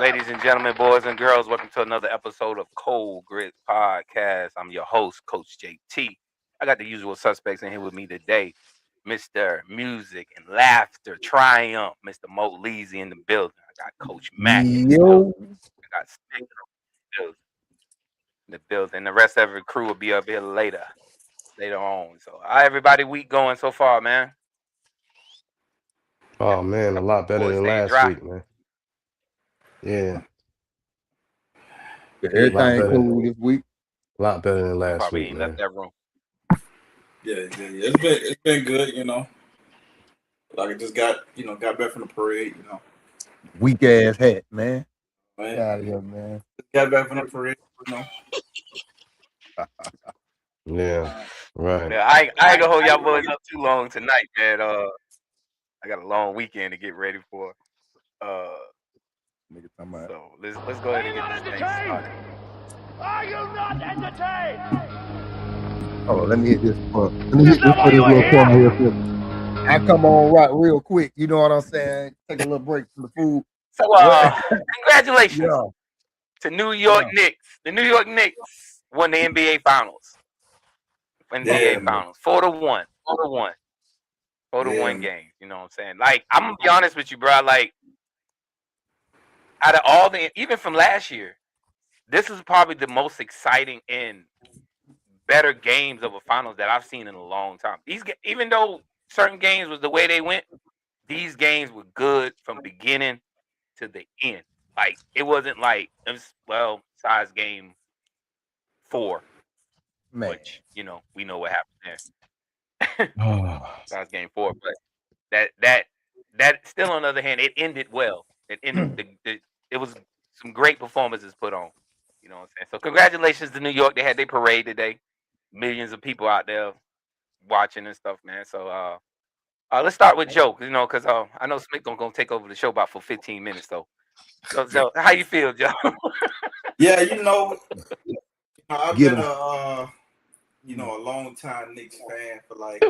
Ladies and gentlemen, boys and girls, welcome to another episode of Cold Gryts Podcast. I'm your host, Coach JT. I got the usual suspects in here with me today. Mr. Music and Laughter Triumph, Mr. Mo Leezy in the building. I got Coach Mack in the building. I got Snick in the building. The rest of the crew will be up here later on. So, how everybody week going so far, man? Oh man, a lot better Boys than staying last dry. week, man. Yeah, a lot Everything better, cool this week. a lot better than You last probably week, ain't left man. that room. Yeah. It's been good, Like I just got back from the parade, Weak ass hat, man. man. Get out of here, man. Got back from the parade, Yeah, right. Yeah, I ain't gonna hold y'all boys up too long tonight, man. I got a long weekend to get ready for. Nigga talking about. So let's go ahead and get this thing started. Are you not entertained? Oh, let me hit this part. Let me hit this for this little corner real quick. I come on right real quick. You know what I'm saying? Take a little break from the food. So congratulations Yeah. to New York Knicks. The New York Knicks won the NBA Finals. Yeah, man. Finals. 4-1. 4-1. 4-1 games. You know what I'm saying? Like, I'm gonna be honest with you, bro. Like, out of all even from last year, this is probably the most exciting and better games of a finals that I've seen in a long time. Even though certain games was the way they went, these games were good from beginning to the end. Like, it wasn't like besides game 4, Man. which we know what happened there. Besides game 4, but that still, on the other hand, it ended well. It ended. It was some great performances put on. You know what I'm saying? So congratulations to New York. They had their parade today. Millions of people out there watching and stuff, man. So let's start with Joe, because I know Smith gonna take over the show about for 15 minutes though. So Joe, how you feel, Joe? Yeah, I've Get been him. a long time Knicks fan for like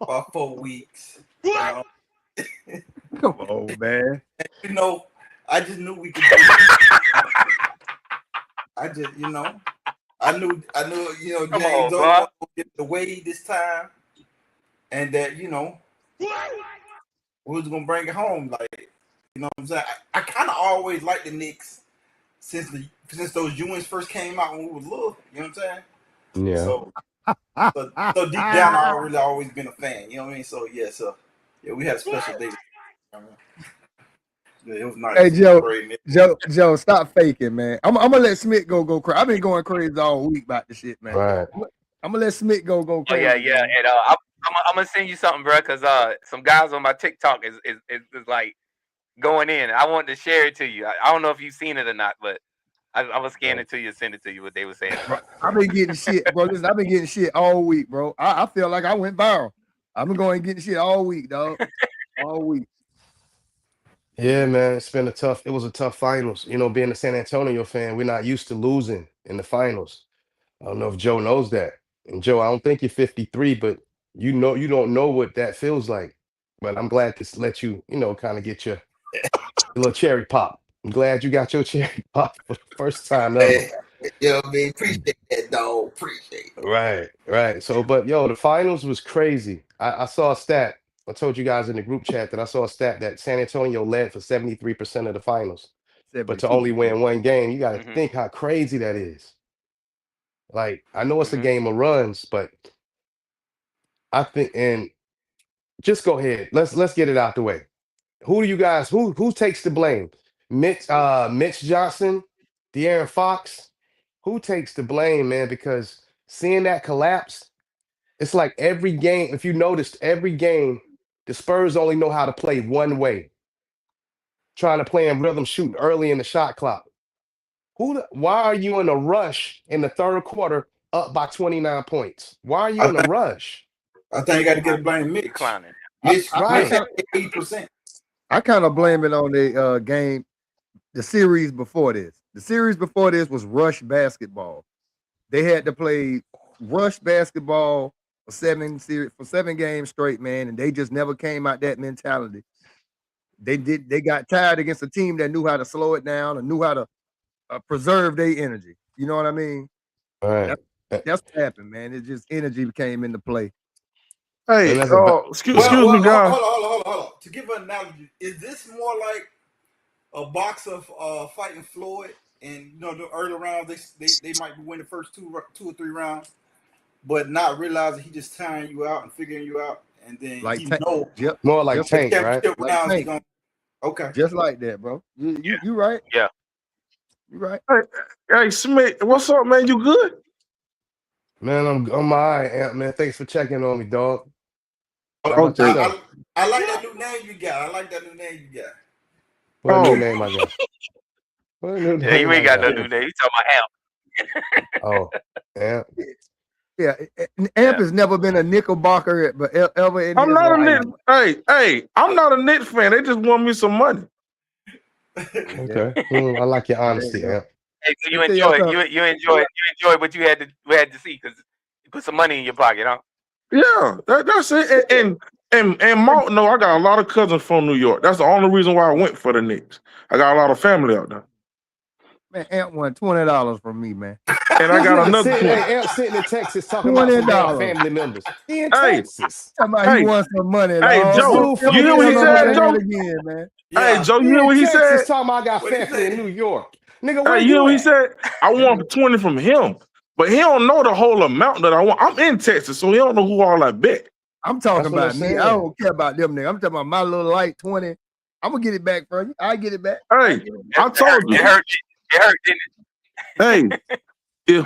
about 4 weeks. Come on, man. I just knew we could do it. I just, I knew, Come James on, would get the way this time, and that, we was gonna bring it home. Like, you know what I'm saying? I kind of always liked the Knicks since those Ewings first came out when we was little. You know what I'm saying? Yeah. So deep down, I really always been a fan. You know what I mean? So we had a special day. Yeah, it was nice. Hey, Joe, stop faking, man. I'm gonna let Smith go crazy. I've been going crazy all week about this shit, man. Right. I'm gonna let Smith go crazy. Oh yeah. Man. And I'm gonna send you something, bro, because some guys on my TikTok is like going in. I wanted to share it to you. I don't know if you've seen it or not, but I was scanning it to you and send it to you what they were saying. I've been getting shit, bro. Listen, I've been getting shit all week, bro. I feel like I went viral. I've been going and getting shit all week, dog. All week. Yeah, man. It was a tough finals. Being a San Antonio fan, we're not used to losing in the finals. I don't know if Joe knows that. And Joe, I don't think you're 53, but you don't know what that feels like. But I'm glad to let you, kind of get your little cherry pop. I'm glad you got your cherry pop for the first time ever. Appreciate that, dog. Appreciate it. Right. So, but the finals was crazy. I saw a stat. I told you guys in the group chat that I saw a stat that San Antonio led for 73% of the finals, but to only win one game, you got to think how crazy that is. Like, I know it's a game of runs, but I think, and just go ahead. Let's get it out the way. Who do you guys? Who takes the blame? Mitch Johnson, De'Aaron Fox. Who takes the blame, man? Because seeing that collapse, it's like every game. If you noticed, every game, the Spurs only know how to play one way. Trying to play in rhythm, shooting early in the shot clock. Why are you in a rush in the third quarter, up by 29 points? Why are you in a rush? I think you got to get blame Mitch. Declining. Mitch, Right. 80%. I kind of blame it on the game, the series before this. The series before this was rush basketball. They had to play rush basketball for 7 games straight, man, and they just never came out that mentality. They got tired against a team that knew how to slow it down and knew how to preserve their energy. You know what I mean? All right. That's what happened, man. It's just energy came into play. Hey, excuse me, guys. Hold on. To give an analogy, is this more like a boxer fighting Floyd, and the early rounds they might be winning the first two or three rounds, but not realizing he just tiring you out and figuring you out, and then Like more like Tank, right? Like Tank. Okay, just like that, bro. You right? Yeah, you right. Hey, Smith, what's up, man? You good? Man, I'm all right, Amp, man. Thanks for checking on me, dog. Okay. I like that new name you got. What new name I got? Yeah, you ain't got no new name. You talking about Amp? Oh, Amp. Yeah, Amp has never been a Knickerbocker, but ever in I'm his not a life. Knicks. Hey, I'm not a Knicks fan. They just want me some money. Okay, I like your honesty, Amp. Hey, so you enjoy what you had to see because you put some money in your pocket, huh? Yeah, that's it. And Mark, no, I got a lot of cousins from New York. That's the only reason why I went for the Knicks. I got a lot of family out there. Man, Amp won $20 from me, man. And I got another Amp sitting in Texas talking about some damn family members. He in Texas. He wants some money. Hey, Joe, you hear what he said, Joe? Again, man. Hey, Joe, you hear what he said? Talking about I got family in New York. Nigga, hey, you know what he said? I want 20 from him. But he don't know the whole amount that I want. I'm in Texas, so he don't know who all I bet. I'm talking about me. I don't care about them niggas. I'm talking about my little light 20. I'm gonna get it back from you. I get it back. Hey, I told you. It hurt, didn't it? Hey, if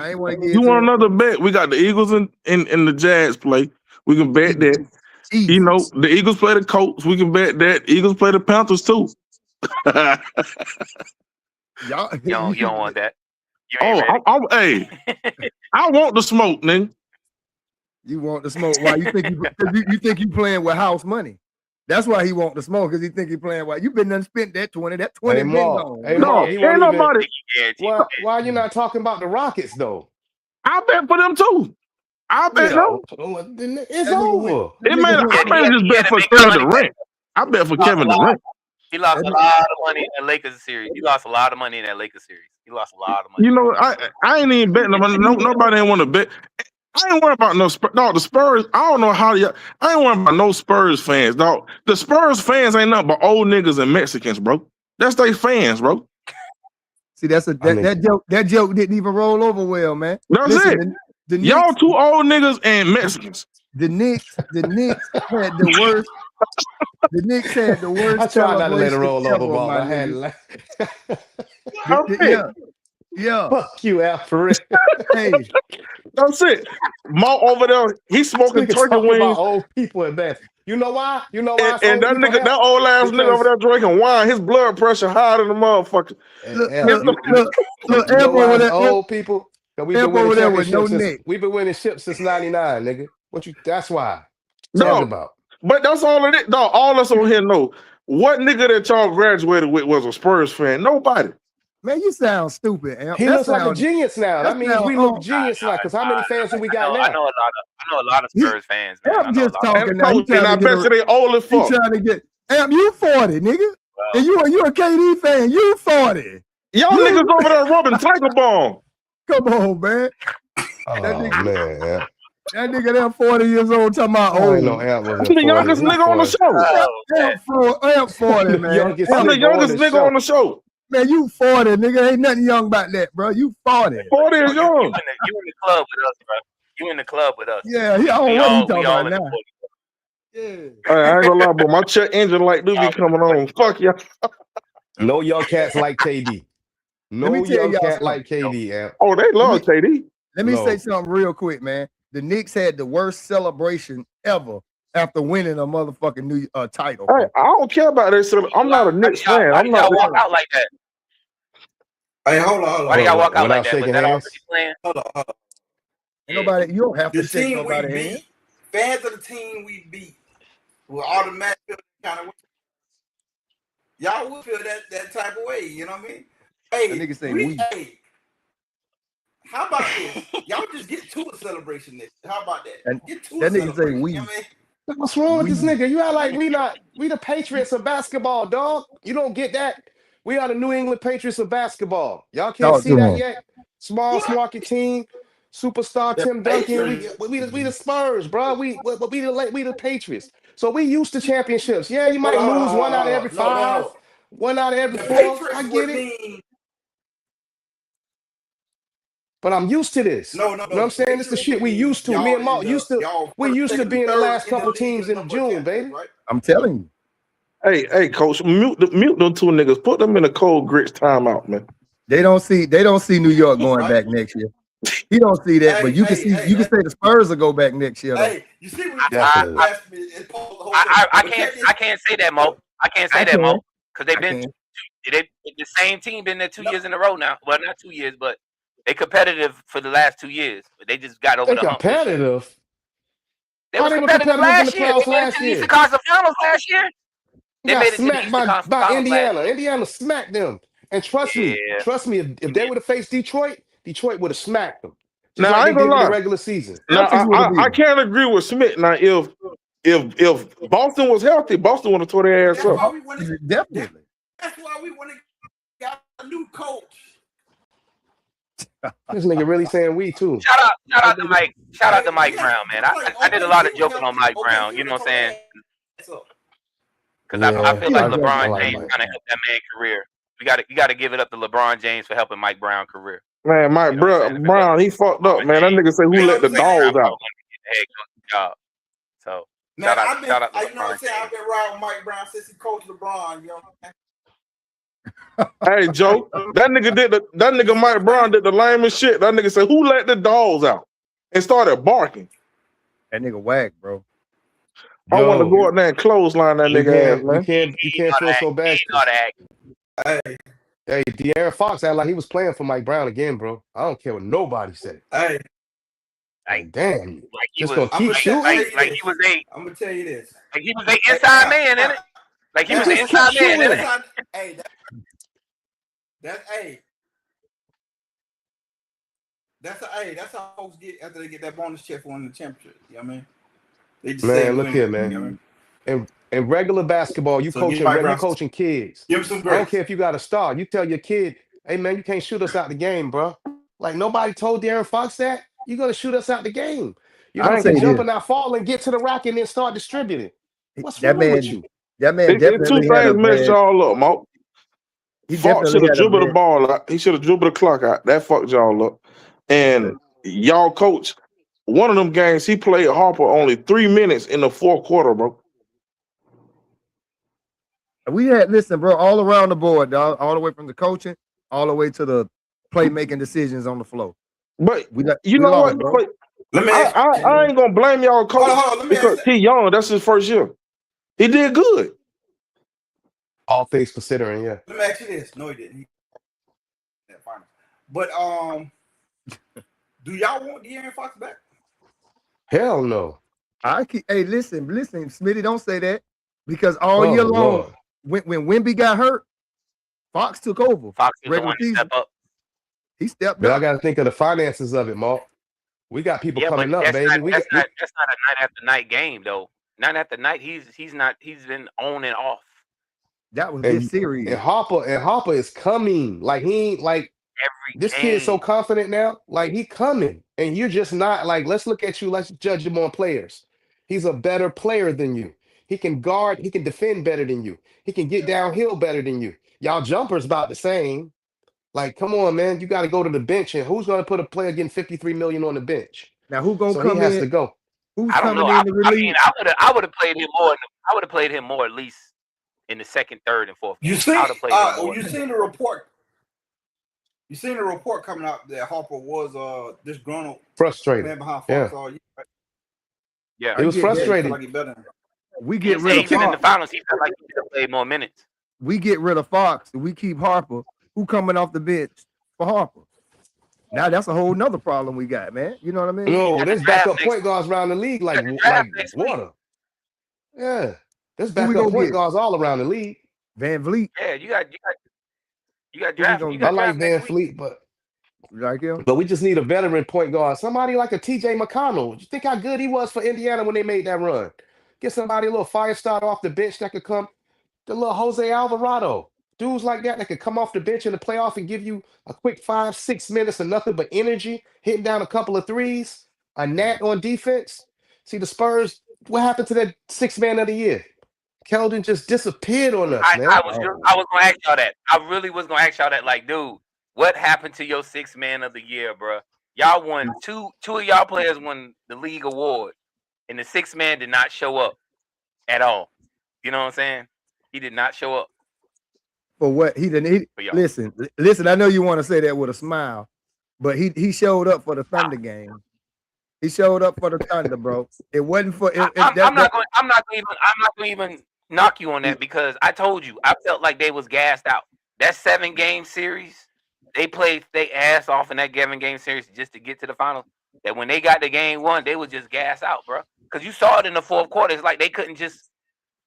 you want another bet, we got the Eagles and the Jags play. We can bet that. Jesus. You know, the Eagles play the Colts. We can bet that. Eagles play the Panthers too. You don't want that. Hey, I want the smoke, nigga. You want the smoke? Why you think you think you playing with house money? That's why he want the smoke, because he think he playing. Why you been done spent that 20? That 20 hey, been gone. Hey, no, ain't nobody. Why you not talking about the Rockets though? I bet for them too. I bet no. It's over. I bet just bet for Kevin Durant. I bet for Kevin Durant. He lost a lot of money in that Lakers series. He lost a lot of money in that Lakers series. He lost a lot of money. You know, I ain't even betting. Nobody ain't want to bet. I ain't worried about no Spurs. No, the Spurs. I don't know how. I ain't worried about no Spurs fans. No, the Spurs fans ain't nothing but old niggas and Mexicans, bro. That's they fans, bro. See, that joke didn't even roll over well, man. That's it. Y'all two old niggas and Mexicans. The Knicks had the worst. The Knicks had the worst. I tried not to let it roll over, ball. I had to laugh. Yeah. Fuck you, Al, for real. Hey, that's it. Mo over there, he's smoking turkey wings. About old people at best. You know why? And that nigga, that old ass nigga over there drinking wine, his blood pressure higher than the motherfucker. Look, old people. We've been winning championships we've been winning ships since '99, nigga. That's why. No, about. But that's all it is. No, all us on here know. What nigga that y'all graduated with was a Spurs fan? Nobody. Man, you sound stupid. Amp. He looks like a genius now. That means we look genius now. Because how many fans do we got now? I know a lot of Spurs fans. I'm just talking now. And I bet you they old as fuck. You trying to get Amp? You 40, nigga. Wow. And you a KD fan? You 40? Y'all niggas over there rubbing Tiger Bomb. Come on, man. Oh man. That nigga there 40 years old talking about old. I'm the youngest nigga on the show. Amp 40, man. I'm the youngest nigga on the show. Man, you 40, nigga. Ain't nothing young about that, bro. You 40. 40 is young. You in the club with us, bro. You in the club with us. Yeah, what are you talking about now? Yeah. I ain't gonna lie, but my check engine light do be coming on. Fuck y'all. No young cats like KD. No young cat like KD, Amp. Oh, they love KD. Let me say something real quick, man. The Knicks had the worst celebration ever after winning a motherfucking new title. Hey, I don't care about this. I'm not a Knicks fan. I'm not walk out like that. Hey, hold on. Why do y'all walk out like that? Was that already playing? Hold on. Nobody, you don't have to shake nobody hand. Fans of the team we beat will automatically kind of. Y'all will feel that type of way. You know what I mean? Hey, nigga say we. Hey, how about this? Y'all just get to a celebration next. How about that? And get to that a nigga say we. You know what I mean? What's wrong with this nigga? You act like we the Patriots of basketball, dog. You don't get that? We are the New England Patriots of basketball. Y'all can't Talk see to that him. yet? Small market team, superstar Tim Duncan. We the Spurs, bro. We the Patriots. So we used to championships. Yeah, you might lose one out of every five, one out of every four. I get it. But I'm used to this. No. You know what I'm saying? It's the shit we used to. Me and Mark used to being the last couple teams in June, baby. Right? I'm telling you. Hey, coach, mute them two niggas. Put them in a Cold Gryts timeout, man. They don't see New York going back next year. He don't see that, but you can say the Spurs will go back next year. Though. Hey, you see what I can't say that, Mo. I can't say that, Mo, because they've been the same team been there 2 years in a row now. Well, not 2 years, but they competitive for the last 2 years. But they just got over the hump. Competitive. They were competitive last year. They made it to the Eastern Conference Finals last year. They got smacked by Indiana. Indiana smacked them. And trust me, if they would have faced Detroit would have smacked them. Just now like I ain't they did gonna in lie. the regular season. Now I can't agree with Smith. Now if Boston was healthy, Boston would have tore their ass up. Definitely. That's why we want to get a new coach. This nigga really saying we too. Shout out to Mike. Shout out to Mike Brown, man. I did a lot of joking on Mike Brown. You know what I'm saying? Because I feel like LeBron James kind of helped that man's career. You got to give it up to LeBron James for helping Mike Brown career. Man, Mike Brown, he fucked up, man. That nigga say who let the dogs out. So man, shout out to you know what I'm saying? LeBron. I've been riding with Mike Brown since he coached LeBron, yo. Hey Joe, that nigga Mike Brown did the lamest shit. That nigga said, "Who let the dogs out?" and started barking. That nigga whack, bro. I want to go out there and clothesline that nigga ass, man. You can't feel so bad. Hey, De'Aaron Fox act like he was playing for Mike Brown again, bro. I don't care what nobody said. Hey, damn, like he just was, gonna keep shooting. Like he was I'm gonna tell you this. Like he was the inside man, innit? Like he was the inside man, innit? Hey, that's how folks get after they get that bonus check for winning the championship. You know what I mean? They just man, look here, man. You know I mean? In regular basketball, you coaching kids. Give some I don't care if you got a star. You tell your kid, hey man, you can't shoot us out the game, bro. Like nobody told De'Aaron Fox that. You're gonna shoot us out the game. You're gonna jump and not fall and get to the rack and then start distributing. What's wrong with you? That man definitely two things messed y'all up, Mo. Fox should have dribbled the ball out. He should have dribbled the clock out. That fucked y'all up. And y'all coach, one of them games he played Harper only 3 minutes in the fourth quarter, bro. We had bro, all around the board, dog, all the way from the coaching, all the way to the playmaking decisions on the floor. But you know what? I ain't gonna blame y'all coach because he young. That's his first year. He did good. All things considering, yeah. Let me ask you this. No, he didn't. But do y'all want De'Aaron Fox back? Hell no. Hey, listen, Smitty, don't say that because all year long, when Wemby got hurt, Fox took over. Fox was the one to step up. He stepped up. But I got to think of the finances of it, Mark. We got people coming up, baby. That's not a night after night game, though. Night after night, he's been on and off. That was this series. And Harper is coming. Like he ain't like this kid's so confident now. Like he coming, and you're just not like. Let's look at you. Let's judge him on players. He's a better player than you. He can guard. He can defend better than you. He can get downhill better than you. Y'all jumpers about the same. Like, come on, man. You got to go to the bench, and who's going to put a player getting $53 million on the bench? Now, who's going to come in? He has to go. Who's coming in the relief? I mean, I would have played him more. I would have played him more at least in the second, third, and fourth. You seen the report? You seen the report coming out that Harper was disgruntled, frustrated, man behind Fox all year. Yeah, he was frustrated. We get rid of Fox. Even in the finals, he felt like he could have played more minutes. We get rid of Fox and we keep Harper. Who coming off the bench for Harper? Now that's a whole nother problem we got, man. You know what I mean? No, there's backup point guards around the league like water. Yeah, there's backup point guards all around the league. Van Vliet. Yeah, you got draft. I like Van Vliet, but you like him? But we just need a veteran point guard. Somebody like a TJ McConnell. You think how good he was for Indiana when they made that run? Get somebody a little fire starter off the bench that could come. The little Jose Alvarado. Dudes like that could come off the bench in the playoff and give you a quick 5-6 minutes of nothing but energy, hitting down a couple of threes, a gnat on defense. See, the Spurs, what happened to that 6th man of the year? Keldon just disappeared on us, man. I was gonna ask y'all that. I really was gonna ask y'all that. Like, dude, what happened to your 6th man of the year, bro? Y'all won two of y'all players won the league award, and the 6th man did not show up at all. You know what I'm saying? He did not show up. For what he didn't listen. I know you want to say that with a smile, but he showed up for the Thunder game. He showed up for the Thunder, bro. It wasn't for. I'm not going to even knock you on that because I told you I felt like they was gassed out. That 7-game series, they played their ass off in that 7-game series just to get to the finals. That when they got to game 1, they was just gassed out, bro. Because you saw it in the 4th quarter. It's like they couldn't just.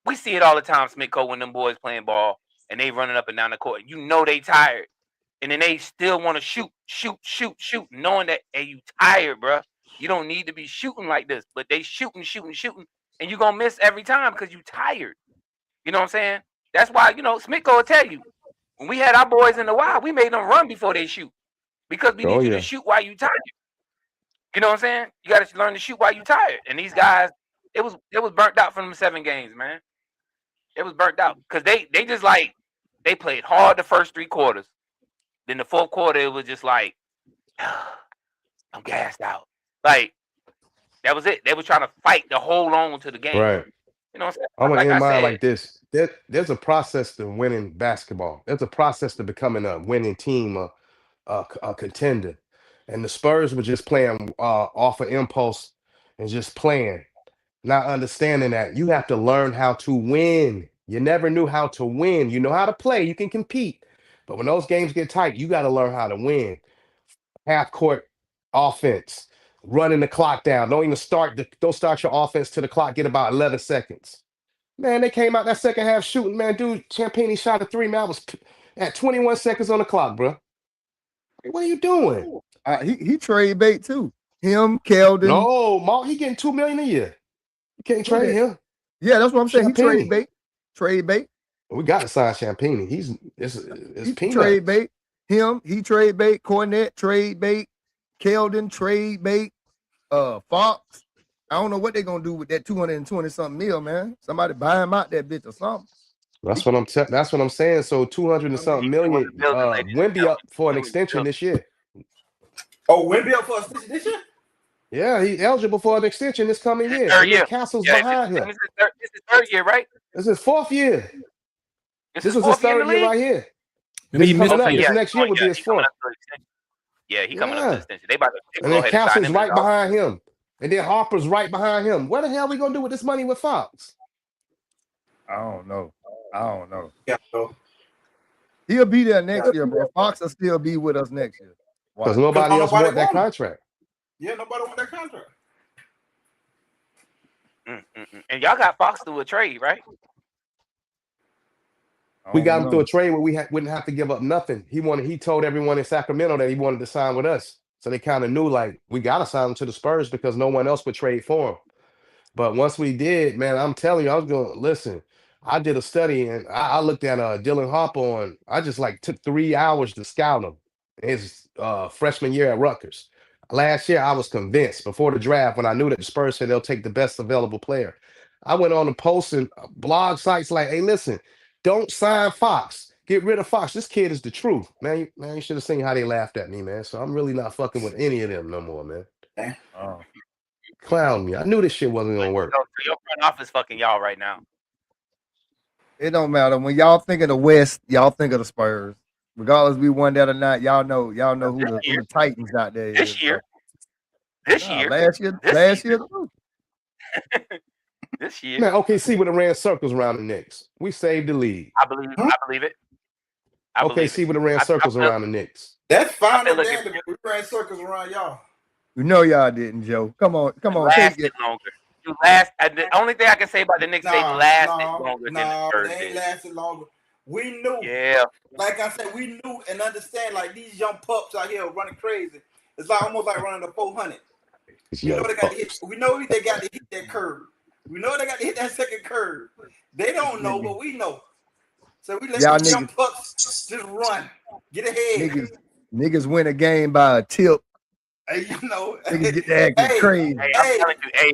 We see it all the time, Smitco, when them boys playing ball and they running up and down the court. You know they tired, and then they still want to shoot, knowing that hey, you tired, bro. You don't need to be shooting like this, but they shooting, and you're gonna miss every time because you tired. You know what I'm saying? That's why Smitco will tell you when we had our boys in the wild, we made them run before they shoot because we need you to shoot while you tired. You know what I'm saying? You got to learn to shoot while you tired. And these guys, it was burnt out from them 7 games, man. It was burnt out because they just like they played hard the first 3 quarters. Then the 4th quarter, it was just like I'm gassed out. Like that was it. They were trying to fight to hold on to the game. Right. You know what I'm saying? I'm gonna end mine like this. There's a process to winning basketball. There's a process to becoming a winning team, a contender. And the Spurs were just playing off of impulse and just playing, not understanding that you have to learn how to win. You never knew how to win. You know how to play, you can compete. But when those games get tight, you got to learn how to win. Half court offense, running the clock down. Don't start your offense till the clock get about 11 seconds. Man, they came out that second half shooting, man. Dude, Champagnie shot a 3, man. I was at 21 seconds on the clock, bro. What are you doing? He trade bait too. Him, Keldon. No, Mark, he getting $2 million a year. You can't trade him. Yeah, that's what I'm saying. Champagnie. He trade bait. We got to sign Champagnie. It's peanuts. Trade bait. Him, he trade bait. Cornette trade bait. Keldon trade bait. Fox. I don't know what they're gonna do with that 220-something mil, man. Somebody buy him out that bitch or something. That's what I'm saying. So 200 and something million. Wemby up for an extension this year. Oh, Wemby up for an extension this year? Yeah, he's eligible for an extension this coming year. Castle's behind him. This is his 3rd year, right? This is 4th year. This was his 3rd year right here. This next year would be his 4th. Yeah, he coming up to extension. They about to and then Castle's right behind him. And then Harper's right behind him. What the hell are we gonna do with this money with Fox? I don't know. Yeah, so. He'll be there next year, bro. Fox will still be with us next year. Because nobody else want that contract. Yeah, nobody want that contract. And y'all got Fox through a trade, right? We got him through a trade where we wouldn't have to give up nothing. He told everyone in Sacramento that he wanted to sign with us. So they kind of knew, like, we got to sign him to the Spurs because no one else would trade for him. But once we did, man, I'm telling you, I was going to listen. I did a study and I looked at Dylan Harper I just took 3 hours to scout him his freshman year at Rutgers. Last year, I was convinced before the draft when I knew that the Spurs said they'll take the best available player. I went on and posted blog sites like, hey, listen, don't sign Fox. Get rid of Fox. This kid is the truth, man. You should have seen how they laughed at me, man. So I'm really not fucking with any of them no more, man. Clown me. I knew this shit wasn't gonna work. So your front office fucking y'all right now. It don't matter. When y'all think of the West, y'all think of the Spurs. Regardless we won that or not, y'all know who the Titans out there this is. Year. Last year. This year. Man, OKC would have ran circles around the Knicks. We saved the league. I believe it. OKC would have ran circles around the Knicks. That's fine and dandy, but we ran circles around y'all. You know y'all didn't, Joe. Come on. Take it longer. The only thing I can say about the Knicks, they lasted longer than the Spurs they ain't did. lasted longer. We knew. Yeah. Like I said, we knew and understand. Like these young pups out here running crazy. It's almost like running a 400. We know they got to hit. We know they got to hit that curve. We know they got to hit that second curve. They don't know, but we know. So we let Y'all these young pups just run, get ahead. Niggas win a game by a tip. Hey, you know, Niggas get that acting crazy. Hey, I'm telling you, hey,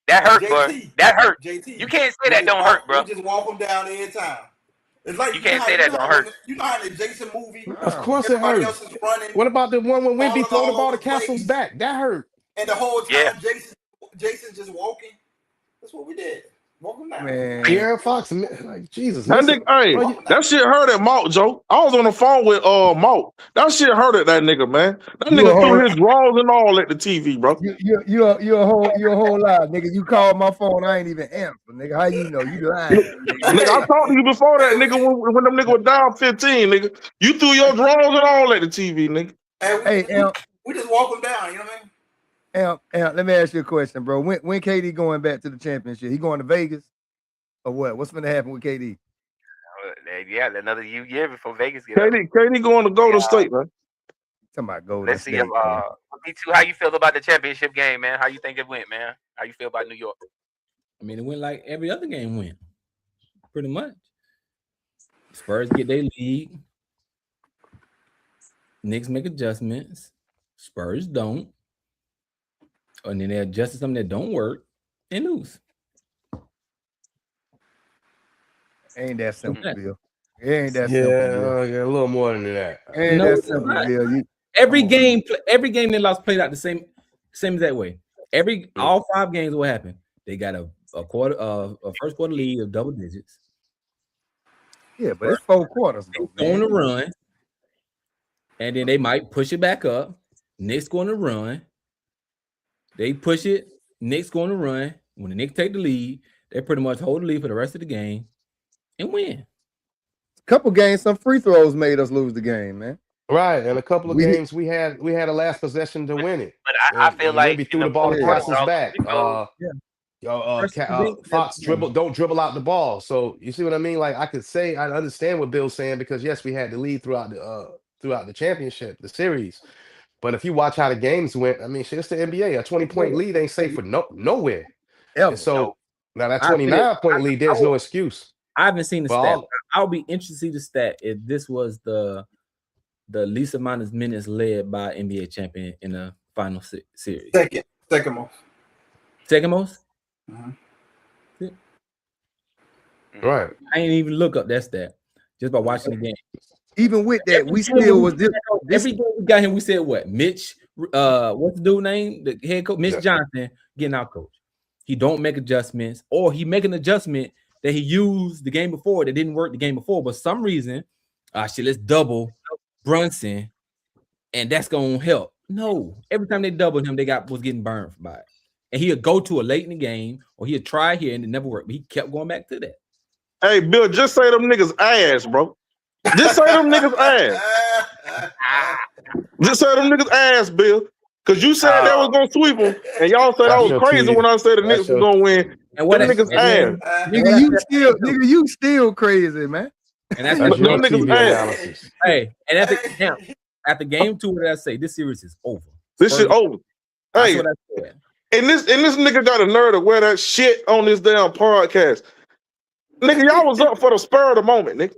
that hurt, bro. That hurt. JT, you can't say that don't hurt, bro. We just walk them down every time. It's like you can't say that don't hurt. You know how in the Jason movie, of course it hurt. else is running. What about the one when Wimby throw the ball to Castle's back? That hurt. And the whole time Jason just walking. That's what we did. Walk him down. Man. De'Aaron Fox, like Jesus. That shit hurt at Malt, Joe. I was on the phone with Malt. That shit hurt at that nigga, man. That nigga threw his drawers and all at the TV, bro. You a whole lot, nigga. You called my phone, I ain't even answer, nigga. How you know? You lying. Nigga, I talked to you before that, nigga, when them niggas were down 15, nigga. You threw your drawers and all at the TV, nigga. We just walk them down, you know what I mean? Let me ask you a question, bro. When KD going back to the championship? He going to Vegas or what? What's going to happen with KD? Yeah, another year before Vegas gets KD going to Golden State, man. Talking about Golden Let's State. see if how you feel about the championship game, man? How you think it went, man? How you feel about New York? I mean, it went like every other game went, pretty much. Spurs get their lead. Knicks make adjustments. Spurs don't. And then they adjust to something that don't work and lose. Ain't that simple, Bill? It ain't that simple. Yeah, a little more than that. Ain't that simple, Bill. Every game they lost played out the same as that way. All 5 games, what happened? They got a first quarter lead of double digits. Yeah, but it's 4 quarters. They're on the run, and then they might push it back up. Knicks going to run. They push it. Knicks going to run. When the Knicks take the lead, they pretty much hold the lead for the rest of the game and win. A couple games, some free throws made us lose the game, man. Right, and a couple of games we had a last possession to win it. But I feel like Wimby threw the ball to Castle's back. Fox don't dribble out the ball. So you see what I mean? Like I understand what Bill's saying because yes, we had the lead throughout the championship, the series. But if you watch how the games went, I mean, shit, it's the NBA. A 20-point lead ain't safe for nowhere. So now that 29-point lead, there's no excuse. I haven't seen the stat. I'll be interested to see the stat if this was the least amount of minutes led by NBA champion in the final series. Second most. Second most? Uh-huh. Yeah. Right. I ain't even look up that stat just by watching the game. Even with that, we still was every game we got him. We said what? Mitch, what's the dude name? The head coach, Mitch Johnson, getting out coach. He don't make adjustments, or he make an adjustment that he used the game before that didn't work the game before, but some reason, let's double Brunson, and that's gonna help. No, every time they doubled him, was getting burned by it, and he'd go to a late in the game, or he'd try here and it never worked. But he kept going back to that. Hey, Bill, just say them niggas ass, bro. Just say them niggas ass. Just say them niggas ass, Bill. Because you said they was gonna sweep them, and y'all said I was crazy when I said the Knicks was gonna win. And what niggas ass? Nigga, you still crazy, man. And that's your niggas ass. Hey, and after game 2, what did I say? This series is over. This shit over. Hey, what I said. And this nigga got a nerve to wear that shit on this damn podcast. Nigga, y'all was up for the spur of the moment, nigga.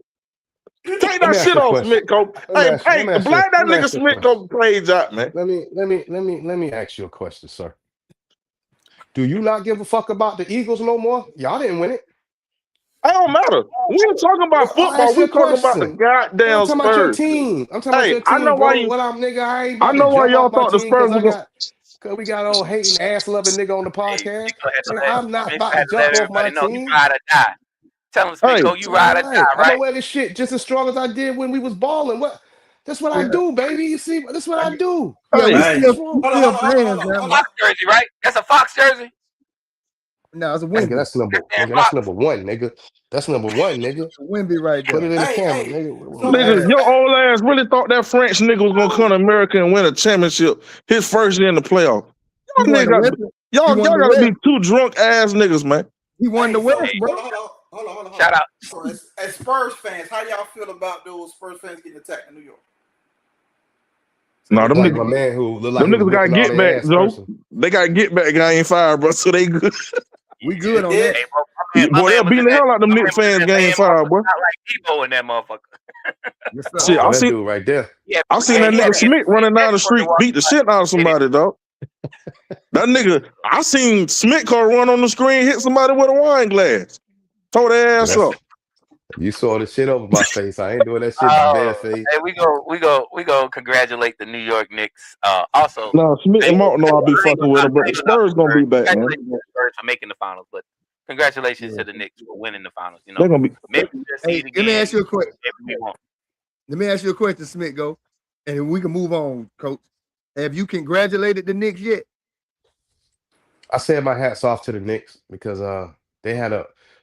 Take that shit off, Smitko. Hey, black that nigga Smitko page out, man. Let me ask you a question, sir. Do you not give a fuck about the Eagles no more? Y'all didn't win it. It don't matter. We ain't talking about football. We talking about the goddamn Spurs. I'm talking about your team. I'm talking about your team. I know why I know why y'all thought the Spurs was because we got old hating ass loving nigga on the podcast. I'm not about to jump off my team. You ride or die. Tell him, Smitko, you ride or die, right? I'm gonna wear this shit just as strong as I did when we was balling. That's what I do, baby. You see, that's what I do. Fox jersey, right? That's a Fox jersey. No, it's a Wimby. That's number one, nigga. That's number one, nigga. Wimby right there. Put it in the camera, nigga. Niggas, your old ass really thought that French nigga was gonna come to America and win a championship his first year in the playoff. Y'all gotta be two drunk ass niggas, man. He won the West, bro. Hold on. Shout out. So as Spurs fans, how y'all feel about those Spurs fans getting attacked in New York? No, them like niggas, my man who look them like niggas gotta get back, Joe. They gotta get back. I ain't fired, bro. So they good. We good on that. Hey, Boy, they'll beat the hell out of them Knicks fans game 5, boy. Not like Debo in that motherfucker. Yes, Shit, sir. I that see. dude right there. Yeah, I seen that nigga Smith running down the street, beat the shit out of somebody, dog. That nigga, I seen Smith car run on the screen, hit somebody with a wine glass, tore their ass up. You saw the shit over my face. I ain't doing that shit to bare face. Hey, we go congratulate the New York Knicks. Also, No, Smith and Martin know I'll be fucking with him, but the Spurs gonna be back, man. Congratulations to the Spurs for making the finals, but congratulations to the Knicks for winning the finals. You know, They're gonna be. maybe we'll see Hey, it let me again ask you a question. if we want. Let me ask you a question, Smith. Go, and we can move on, Coach. Have you congratulated the Knicks yet? I said my hats off to the Knicks because they had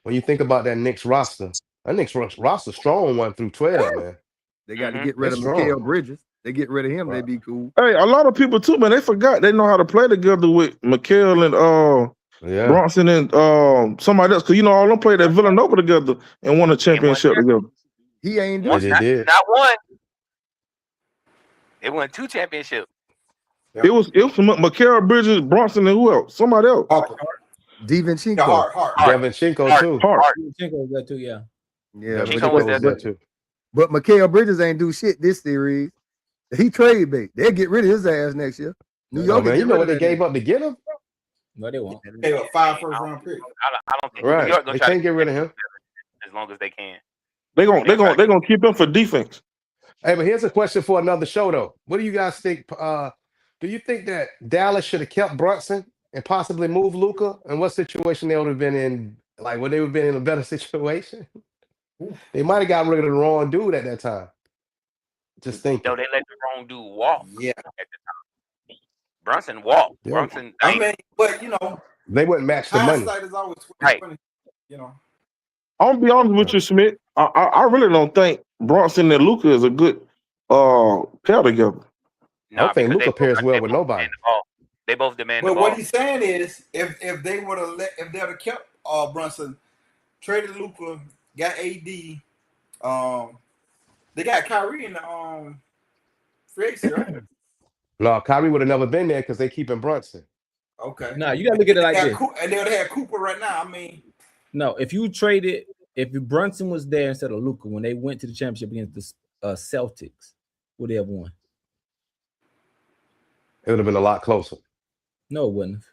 when you think about that Knicks roster, that Knicks roster strong 1 through 12, man. They got to get rid of That's Mikal strong. Bridges. They get rid of him, they'd be cool. Hey, a lot of people too, man. They forgot they know how to play together with McHale and Yeah. Bronson and somebody else. Cause you know all them played at Villanova together and won a championship together. He ain't They doing just did. Not one. They won 2 championships. It was McHale, Bridges, Bronson, and who else? Somebody else. Harper. DiVincenzo. Hart. Devinchenko too. Hart. Chinko was that too, yeah. Yeah, Chinko Devinchenko was was there there too. but Mikal Bridges ain't do shit this series. He trade bait. They'll get rid of his ass next year. New Oh, York, man, will you get know rid what of they that gave nigga. up to get him? No, they won't. They have 5 first-round picks. I don't think New Right. York gonna They try can't to get rid of him. as long as they can. They gonna keep him for defense. Hey, but here's a question for another show, though. What do you guys think? Do you think that Dallas should have kept Brunson and possibly moved Luka? And what situation they would have been in? Like, would they have been in a better situation? They might have gotten rid of the wrong dude at that time. Just thinking. No, they let the wrong dude walk. Yeah. At the time. Brunson walked. Yeah. Brunson. I mean, but you know, They wouldn't match the money. hindsight is always 20/20. Right. You know. I'm gonna be honest with you, Smith. I really don't think Bronson and Luka is a good pair together. I don't think because Luka pairs well with both nobody. demand the ball. They both demand the But ball. what he's saying is, if they would have if they'd have kept Brunson, traded Luka, got AD, they got Kyrie in the free agency, right? No, Kyrie would have never been there because they keeping Brunson. Okay. No, you gotta look at it like They this. got and they would have had Cooper right now. I mean, No, if Brunson was there instead of Luka when they went to the championship against the Celtics, would they have won? It would have been a lot closer. No, it wouldn't.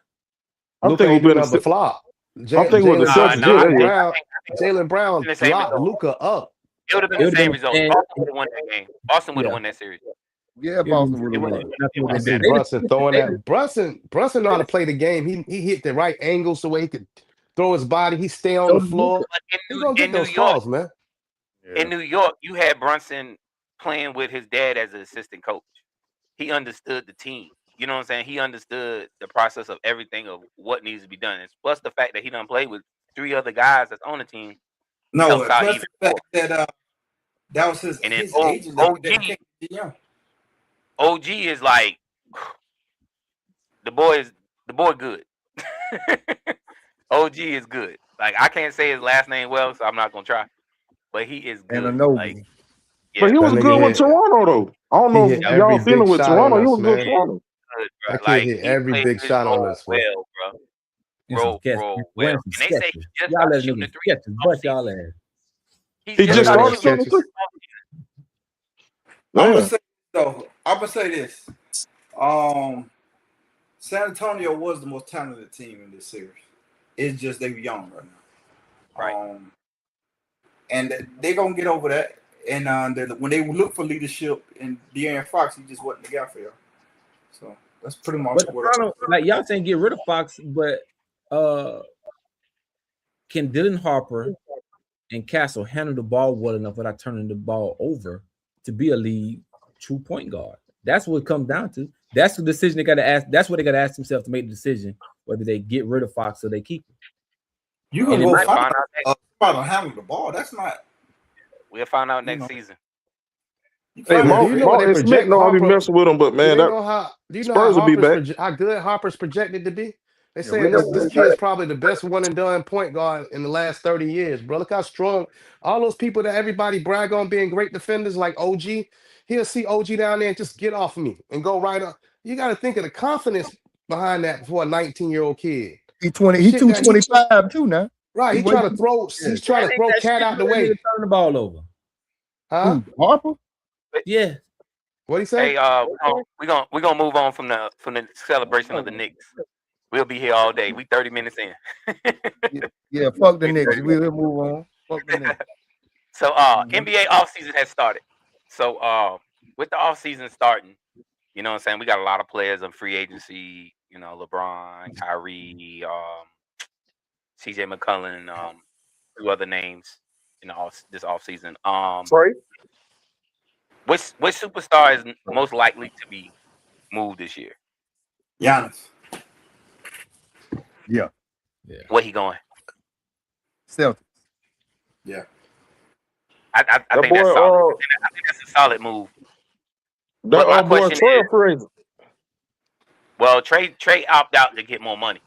I Luka think ain't it would doing have nothing been but flop. I think with the Celtics, Jaylen Brown The same locked result. Luka up. It would have been It the would've same been- result. and- Boston would have won that game. Boston would have Yeah. won that series. Yeah, Boston would It have would won. have. I see Brunson throwing that. Brunson know how to play the game. He hit the right angle so he could throw his body. He stay on the floor. He's gonna get those calls, man. In New York, you had Brunson playing with his dad as an assistant coach. He understood the team. You know what I'm saying? He understood the process of everything of what needs to be done. And plus the fact that he done played with 3 other guys that's on the team. no, Helps out plus even the fact that that was his And then agent. OG OG is like the boy good. OG is good. Like I can't say his last name well, so I'm not gonna try. But he is good. And a Noble. Like, But he was That good nigga with hit- Toronto though. I don't know he if hit y'all every feeling big with shot on Toronto. He us, was good with man. Toronto. good, bro. That kid Like hit he every played big his shot on role us, man. well, bro. It's some sketch. Roll Wearing well. some And they say sketches. he just Y'all started let shooting the niggas three. sketches, bust y'all ass. He just started shooting shooting. I'm Man. gonna say this. San Antonio was the most talented team in this series. It's just they were young right now. Right. And they're gonna get over that. And when they look for leadership in De'Aaron Fox, he just wasn't the guy for y'all. So that's pretty much But what Toronto, like y'all saying, get rid of Fox, but can Dylan Harper and Castle handle the ball well enough without turning the ball over to be a lead true point guard? That's what it comes down to. That's the decision they got to ask. That's what they got to ask themselves to make the decision whether they get rid of Fox or they keep him. you can And go might find find out next. somebody to handle the ball. That's not. We'll find out next know. season. You Hey, find do you know Martin they Smith project know I'll be Harper? messing with him, but man, do you that know how Spurs will be back. How good Harper's projected to be? They Yeah, say we know this kid is probably the best one and done point guard in the last 30 years, bro. Look how strong all those people that everybody brag on being great defenders like OG. He'll see OG down there and just get off me and go right up. You got to think of the confidence behind that for a 19-year-old kid. He 20. He Shit, now, 225 too now. Right, He he's trying to wasn't- throw. He's trying to throw cat out the way. Turn the ball over. Huh? Who, Harper? Yeah. What he say? Hey, we're gonna move on from the celebration of the Knicks. We'll be here all day. We 30 minutes in. Yeah, fuck the Knicks. We'll move on. Fuck the Knicks. So NBA offseason has started. So with the offseason starting, you know what I'm saying, we got a lot of players on free agency, you know, LeBron, Kyrie, CJ McCollum, two other names in this offseason. Sorry. Which superstar is most likely to be moved this year? Giannis. Yeah. Where he going? Celtics. Yeah. I think that's solid. I think that's a solid move. But my boy question Trey is, free agent. well, Trey opt out to get more money.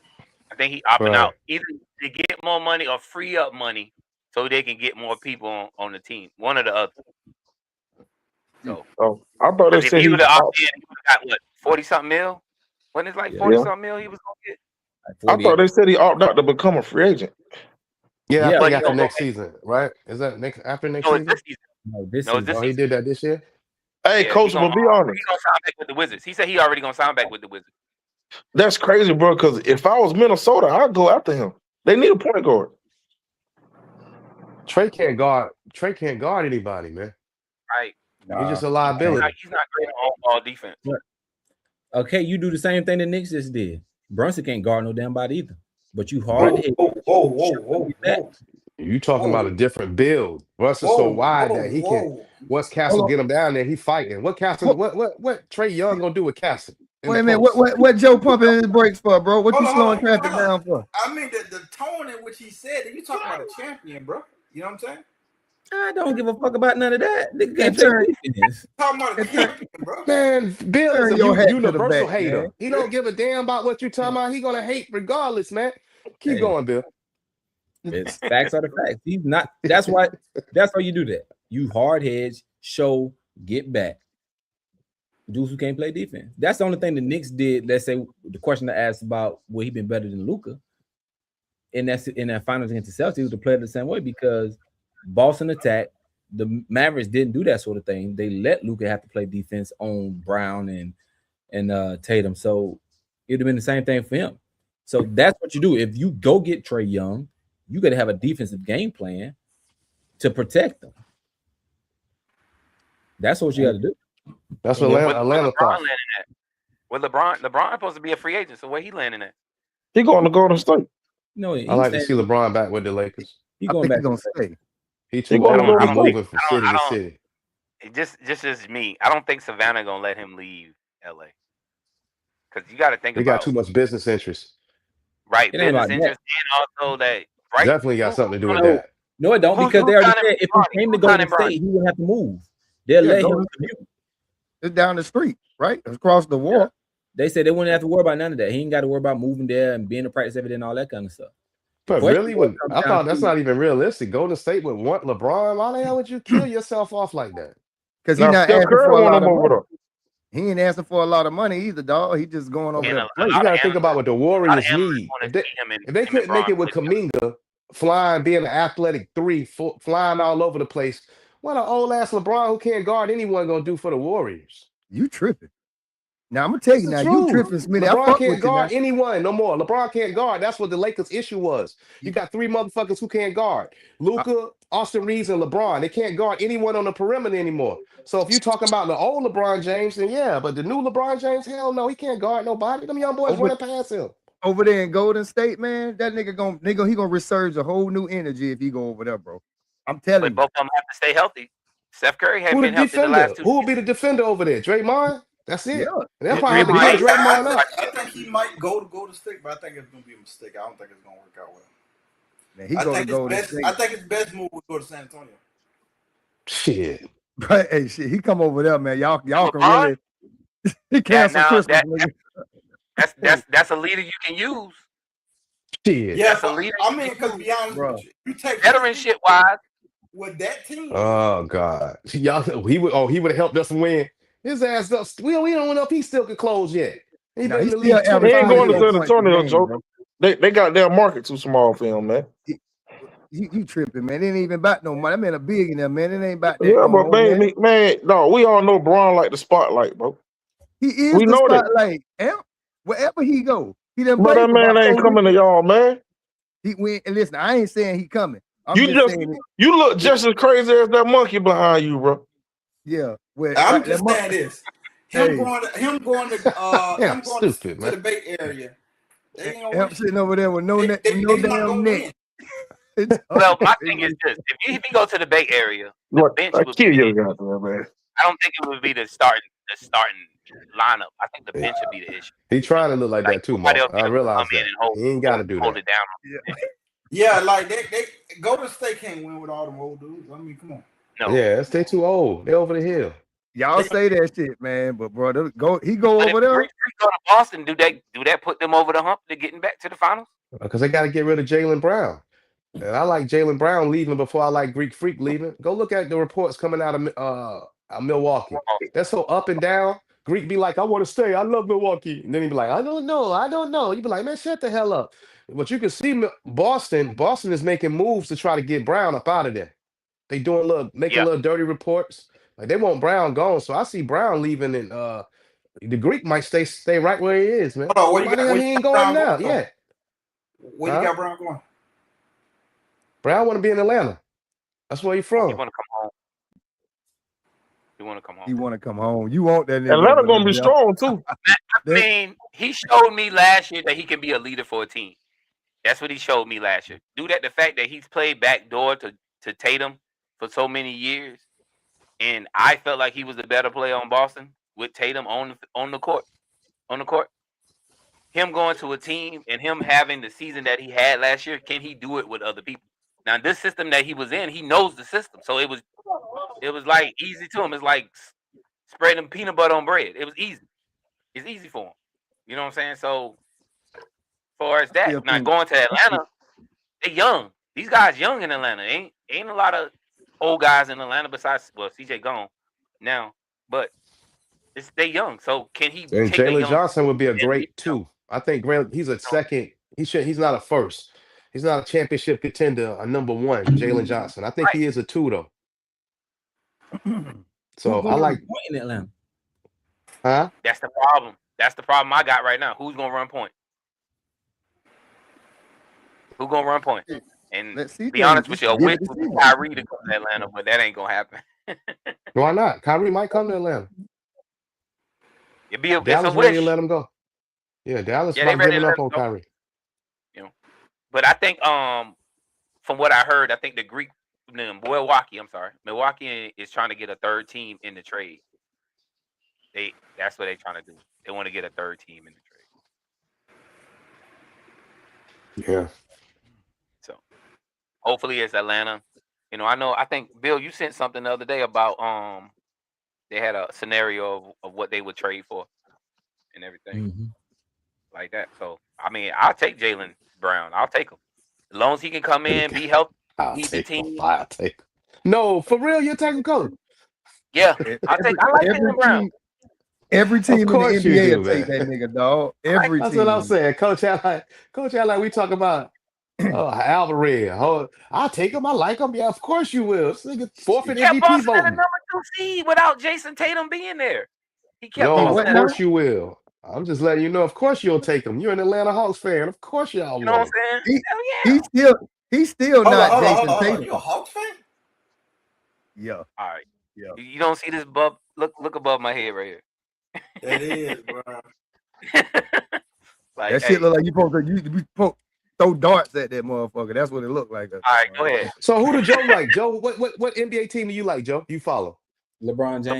I think he opting Right. out either to get more money or free up money so they can get more people on the team. One or the other. So, Oh, I thought they if said he he would have opted in, he would have got what, 40-something mil? Wasn't it like 40-something mil he was gonna get? I thought they said he opted out to become a free agent. Yeah, I Yeah, think but after no, next season, right? Is that after next No, it's season? this season. No, this No, it's is this Oh, he season. did that this year. Hey, Yeah, coach, he but be gonna honest, sign back with the Wizards. He said he already gonna sign back with the Wizards. that's crazy, bro. Because if I was Minnesota, I'd go after him. They need a point guard. Trey can't guard. Trey can't guard anybody, man. Right. He's just a liability. He's not great on all defense. Okay, you do the same thing the Knicks just did. Brunson can't guard no damn body either. But you Whoa, hard hit. whoa. You talking about a different build. Russell's so wide that he can. Once Castle get him down there, he fighting. What Castle? What Trey Young gonna do with Castle? Wait a minute. What Joe pumping his brakes for, bro? What you slowing traffic down for? I mean, the tone in which he said it, you talking about a champion, bro. You know what I'm saying? I don't give a fuck about none of that. Nigga can't turn- play defense. Talking about a champion, bro. Man, Bill Turn is your a hat to the universal back, hater. man. He don't give a damn about what you talking about. He gonna hate regardless, man. Keep Hey. going, Bill. It's facts are the facts. He's not. That's why. That's how you do that. You hard heads, show, get back. Dudes who can't play defense. That's the only thing the Knicks did. Let's say the question I asked about will he been better than Luka, and that's in that finals against the Celtics, he was to play the same way because Boston attack. The Mavericks didn't do that sort of thing. They let Luka have to play defense on Brown and Tatum. So it'd have been the same thing for him. So that's what you do. If you go get Trey Young, you got to have a defensive game plan to protect them. That's what you got to do. That's what Where Atlanta LeBron thought. landing at? Where LeBron supposed to be a free agent, so where he landing at? He going to Golden State. No, I like to see LeBron back with the Lakers. He I going think back. he's gonna stay. He too gonna old go to to be moving from city to city. It just as me. I don't think Savannah gonna let him leave LA. Because you got to think He about got too much business interest. right It ain't business about interest and also that right. Definitely got something to do with No. that. No, it don't Who's- because they who's already signing said if Bronny? he came to Who's Golden signing State, he would have to move. They'll Yeah, let go him to- commute. It's down the street, right? Across the wall. They said they wouldn't have to worry about none of that. He ain't got to worry about moving there and being to practice every day and all that kind of stuff. But Question really, comes I down thought that's to- not even realistic. Golden State would want LeBron. Why the hell would you kill yourself off like that? Because he's Now, not Steph asking Curry for a want lot him of over money. there. He ain't asking for a lot of money either, dog. He just going over And there. a to play. lot You of got to think about what the Warriors analysts need. wanna If they, see him and- if they him and couldn't make it with Bron play together. Kuminga flying, being an athletic three, flying all over the place, what an old ass LeBron who can't guard anyone gonna do for the Warriors? You tripping. Now I'm gonna tell you It's now, the you truth. tripping, Smitty. I LeBron fuck can't with you now. guard anyone no more. LeBron can't guard. That's what the Lakers' issue was. You got three motherfuckers who can't guard. Luka, Austin Reeves, and LeBron. They can't guard anyone on the perimeter anymore. So if you talking about the old LeBron James, then yeah, but the new LeBron James, hell no, he can't guard nobody. Them young boys Over- running past him. Over there in Golden State, man, that nigga he gonna resurge a whole new energy if he go over there, bro. I'm telling But you. both of them have to stay healthy. Steph Curry has Who the been healthy the defender? last 2 Who will be the defender over there? Draymond? That's it. Yeah. And they'll Yeah, probably have to Draymond. give Draymond up. I think he might go to Golden State, but I think it's gonna be a mistake. I don't think it's gonna work out well. Man, he I go to think Golden his State. best. I think his best move would go to San Antonio. Shit. Right, hey, shit, he come over there, man. Y'all can LeBron? really. He cancel now, Christmas. that- nigga. That's a leader you can use. Shit. Yeah, That's a leader. I mean, because to be honest Bro. with you, you take Veteranship wise, with that team. Oh God. Y'all he would have helped us win. His ass up. We don't know if he still could close yet. He Nah, been he in the still league average He ain't 25 going to years. San Antonio, Joe. They got their market too small for him, man. You tripping, man. It ain't even about no money. That man a billionaire, man. It ain't about that Yeah, no but more, man. no, we all know Braun like the spotlight, bro. He is We the know that. spotlight. Wherever he go, he done But played that for man about ain't 4 coming to years. y'all, man. He went and listen. I ain't saying he coming. I'm You just saying, you look just as crazy as that monkey behind you, bro. yeah. I'm just saying this. Him Hey. going to Yeah, stupid, to man. the Bay Area. They ain't gonna Him win. sitting over there with no They damn not gonna neck. win. Well, my thing is this: if he go to the Bay Area, the What? bench I would kill be. you, goddamn man. I don't think it would be the starting lineup. I think the bench would be the issue. He trying to look like that too, nobody Mark. else I can realize come in that. and He ain't got to do hold that. it down. Yeah, like they Golden State can't win with all them old dudes. I mean, come on. No. Yeah, they too old. They over the hill. Y'all say that shit, man, but bro, he go But over if there. Greek go to Boston, do that put them over the hump to getting back to the finals? Because they got to get rid of Jaylen Brown. And I like Jaylen Brown leaving before I like Greek Freak leaving. Go look at the reports coming out of Milwaukee. That's so up and down. Greek be like, I want to stay. I love Milwaukee. And then he be like, I don't know. You be like, man, shut the hell up. But you can see Boston is making moves to try to get Brown up out of there. They making little dirty reports. Like they want Brown gone. So I see Brown leaving, and the Greek might stay right where he is, man. Hold on, Why the hell he ain't going now? Yeah. Where you got Brown going? Brown want to be in Atlanta. That's where he from. He want to come home. He want to come home. You want that nigga. Atlanta gonna be strong too. I mean, he showed me last year that he can be a leader for a team. That's what he showed me last year. Due to the fact that he's played backdoor to Tatum for so many years, and I felt like he was the better player on Boston with Tatum on the court. Him going to a team and him having the season that he had last year, can he do it with other people? Now, this system that he was in, he knows the system, so it was like easy to him. It's like spreading peanut butter on bread. It was easy. It's easy for him. You know what I'm saying? So, as far as that, now going to Atlanta, they young. These guys young in Atlanta. Ain't a lot of old guys in Atlanta besides CJ gone now, but they young. So can he? And take Jalen Johnson would be a great 2. I think he's a second. He's not a first. He's not a championship contender, a number 1, Jalen Johnson. I think he is a 2 though. So I like in Atlanta. Huh? That's the problem. That's the problem I got right now. Who's gonna run point? Who's gonna run point? And be honest with you, I wish it was Kyrie to come to Atlanta, but that ain't gonna happen. Why not? Kyrie might come to Atlanta. it's Dallas a ready to wish. let him go. Yeah, Dallas Yeah, not they ready giving to up let on him go. Kyrie. You know, but I think from what I heard, I think Milwaukee is trying to get a third team in the trade. That's what they're trying to do. They want to get a third team in the trade. Yeah. So hopefully it's Atlanta. You know, I think Bill, you sent something the other day about they had a scenario of what they would trade for and everything like that. So I mean, I'll take Jaylen Brown. I'll take him as long as he can come in, be healthy, lead the team. I'll take him. No, for real, you're taking coach. Yeah, I like Jaylen Brown. Every team in the course you NBA do, will take man. that nigga, dog. Every That's team. what I'm saying. Coach Allen, we talk about Alvarez. I'll take him. I like him. Yeah, of course you will. This nigga forfeit MVP Boston voting. at a number 2 seed without Jason Tatum being there. He kept No, Boston of course you will. I'm just letting you know. Of course you'll take him. You're an Atlanta Hawks fan. Of course y'all You know what will. I'm saying? He's still not Jason Tatum. You a Hawks fan? Yeah. All right. Yeah. You don't see this bub? Look above my head right here. It is, bro. Like, That shit look like you throw darts at that motherfucker. That's what it looked like. All right, go ahead. So who do Joe like? Joe, what NBA team do you like, Joe? You follow? LeBron James.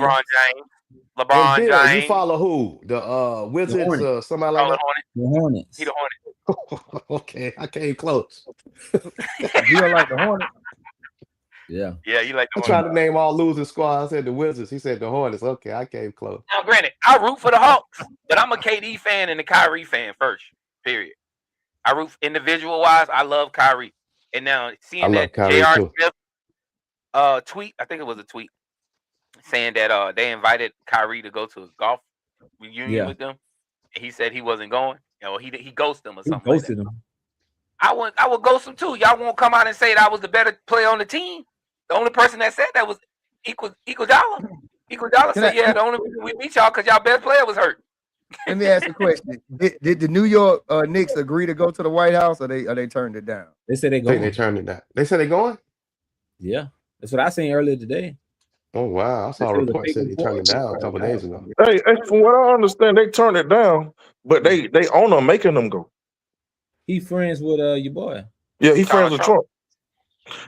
LeBron And Bill, you James. follow who? The Wizards or somebody like that? The Hornets. He the Hornets. Okay, I came close. You don't like the Hornets? Yeah. Yeah, you like the I tried to name all losing squads. I said the Wizards. He said the Hornets. Okay, I came close. Now, granted, I root for the Hawks, but I'm a KD fan and a Kyrie fan first. Period. I root individual wise. I love Kyrie, and now seeing that J.R. Smith tweet, I think it was a tweet saying that they invited Kyrie to go to a golf reunion with them. And he said he wasn't going. You know, he ghosted them or something. He ghosted him. I would go some too. Y'all won't come out and say that I was the better player on the team. The only person that said that was Equal Dollar. Equal Dollar said, yeah, the only reason we beat y'all because y'all best player was hurt. Let me ask you a question. Did the New York Knicks agree to go to the White House, or they turned it down? They said they I think going. they turned it down. They said they going? Yeah, that's what I seen earlier today. Oh wow! I saw a report said they turned it down a couple days ago. Hey, from what I understand, they turned it down, but they own them making them go. He friends with your boy. Yeah, he friends with Trump.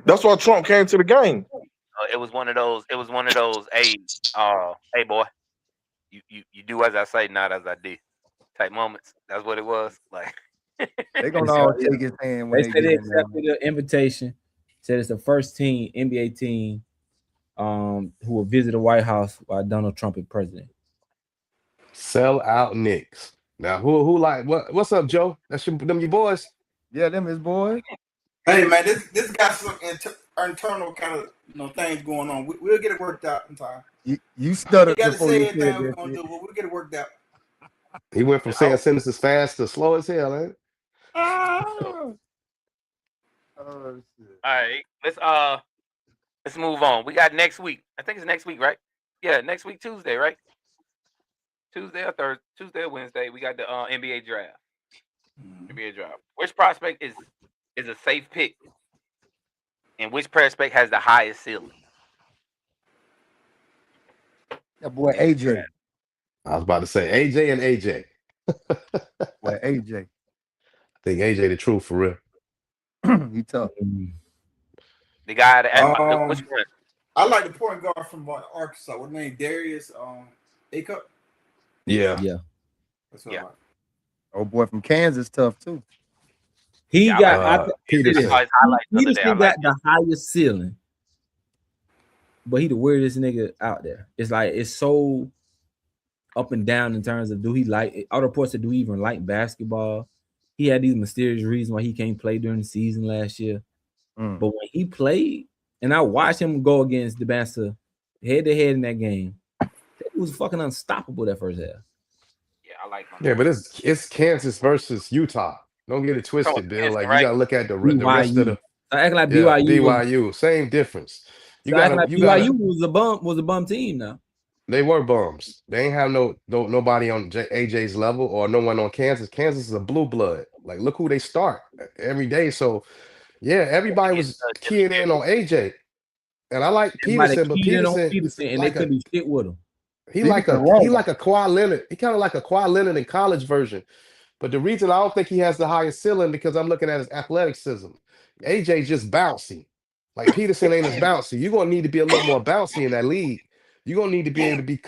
That's why Trump came to the game. It was one of those. Hey, hey, boy, you do as I say, not as I do, type moments. That's what it was. Like they're gonna all take his hand when they said they accepted the invitation. Said it's the first team, NBA team, who will visit the White House while Donald Trump is president. Sell out Knicks. Now who like what's up, Joe? That's them your boys. Yeah, them his boys. Hey man, this got some internal kind of things going on. We'll get it worked out in time. You stuttered got to before say you anything said we're that. gonna do, but we'll get it worked out. He went from saying sentences fast to slow as hell, ain't it? Oh, shit. all right, let's move on. We got next week. I think it's next week, right? Yeah, next week Tuesday, right? Tuesday or Thursday, Tuesday or Wednesday. We got the NBA draft. NBA draft. Which prospect is a safe pick, and which prospect has the highest ceiling? That boy AJ. I was about to say AJ and AJ. Boy AJ. I think AJ the truth for real. He tough. The guy that which one? I like the point guard from Arkansas. What name? Darius A-Cup? Yeah. That's what Yeah. I like. Oh boy from Kansas, tough too. He Yeah, got Peterson. Peterson got the highest ceiling, but he the weirdest nigga out there. It's like it's so up and down in terms of do he like other reports that do he even like basketball. He had these mysterious reasons why he can't play during the season last year. But when he played, and I watched him go against the Banster head to head in that game, it was fucking unstoppable that first half. Yeah, I like him. Yeah, but it's Kansas versus Utah. Don't get it twisted, Bill. Like right? you gotta look at the rest of the acting like BYU. Same difference. You gotta BYU was a bum team now. They were bums. They ain't have nobody on AJ's level or no one on Kansas. Kansas is a blue blood. Like look who they start every day. So yeah, everybody was keying in on AJ. And I like Peterson, but Peterson and they couldn't do shit with him. He like a Kawhi Leonard. He kind of like a Kawhi Leonard in college version. But the reason I don't think he has the highest ceiling because I'm looking at his athleticism. AJ just bouncy. Like Peterson ain't as bouncy. You're gonna need to be a little more bouncy in that league. You're gonna need to be able to be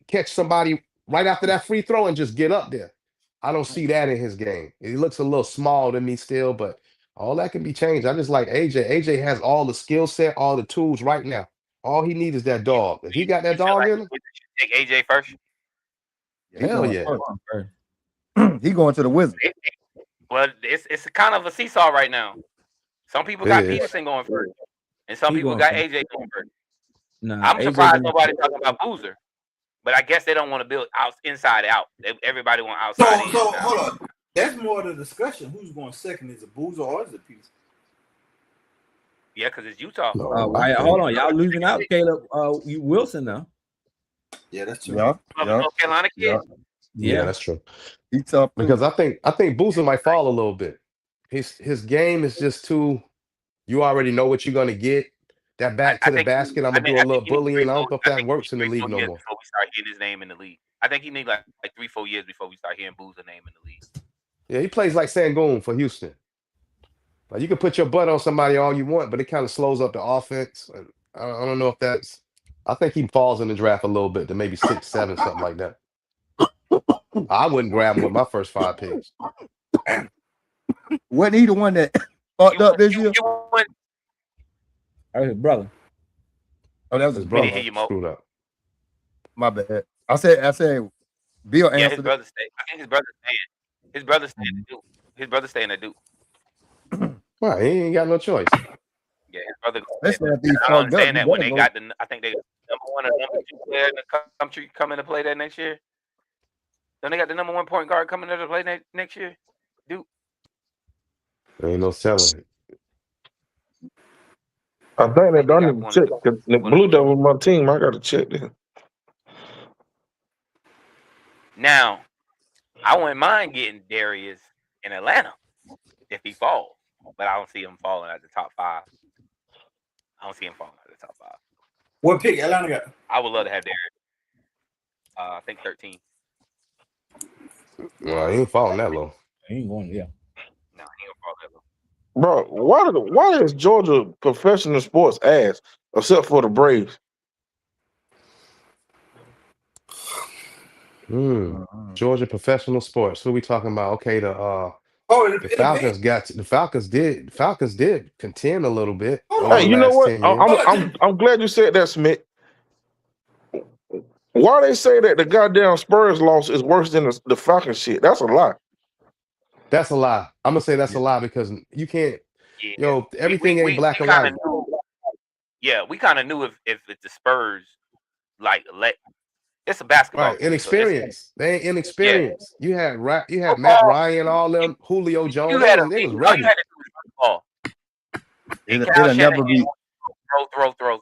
catch somebody right after that free throw and just get up there. I don't see that in his game. He looks a little small to me still, but all that can be changed. I just like AJ. AJ has all the skill set, all the tools right now. All he needs is that dog. If he got that dog in him, take AJ first. Hell yeah. He going to the Wizards. Well, it's kind of a seesaw right now. Some people got Peterson going first, and some people got AJ going first. I'm surprised nobody talking about Boozer, but I guess they don't want to build inside out. Everybody want outside. So hold on. That's more the discussion. Who's going second? Is it Boozer or is it Peterson? Yeah, because it's Utah. Hold on, y'all losing out, Caleb. Wilson now. Yeah, that's true. Yeah. North Carolina kid. Yeah, that's true. He's tough because I think Boozer might fall a little bit. His game is just too. You already know what you're gonna get. That back to the basket. I'm gonna do a little bullying. I don't know if that works in the league no more. Before we start hearing his name in the league, I think he needs like 3-4 years before we start hearing Boozer name in the league. Yeah, he plays like Sangoon for Houston. Like you can put your butt on somebody all you want, but it kind of slows up the offense. And I don't know if that's. I think he falls in the draft a little bit to maybe 6, 7, something like that. I wouldn't grab him with my first 5 picks. Wasn't he the one that fucked up this year? His brother. Oh, that was his brother. Screwed up. My bad. I said. Bill answered. Yeah, his brother stayed. I think his brother staying. His brother staying at Duke. His brother staying at Duke. Well, he ain't got no choice. Yeah, his brother. Especially if he I fucked understand up. that when they got I think they got the number 1 or number 2 player in the country coming to play that next year. Then they got the number 1 point guard coming to play next year. Duke. There ain't no selling. I think they don't got even one check. of the- 'Cause the Blue Devil my team. I got to check this. Now, I wouldn't mind getting Darius in Atlanta if he falls, but I don't see him falling at the top 5. I don't see him falling at the top 5. What pick Atlanta got? I would love to have Darius. I think 13. Well, he ain't falling that low. He ain't going. Yeah. No, he don't fall that low. Bro, why is Georgia professional sports ass except for the Braves? Georgia professional sports. Who we talking about? Okay, the Falcons did contend a little bit. Hey, you know what? I'm glad you said that, Smith. Why they say that the goddamn Spurs loss is worse than the Falcons shit? That's a lie. That's a lie. I'm gonna say that's a lie because you can't. Everything ain't black and white. We kind of knew if the Spurs it's a basketball. Right, inexperienced. They ain't inexperienced. You had Matt Ryan, all them, Julio Jones. They was ready. It'll never be. Throw.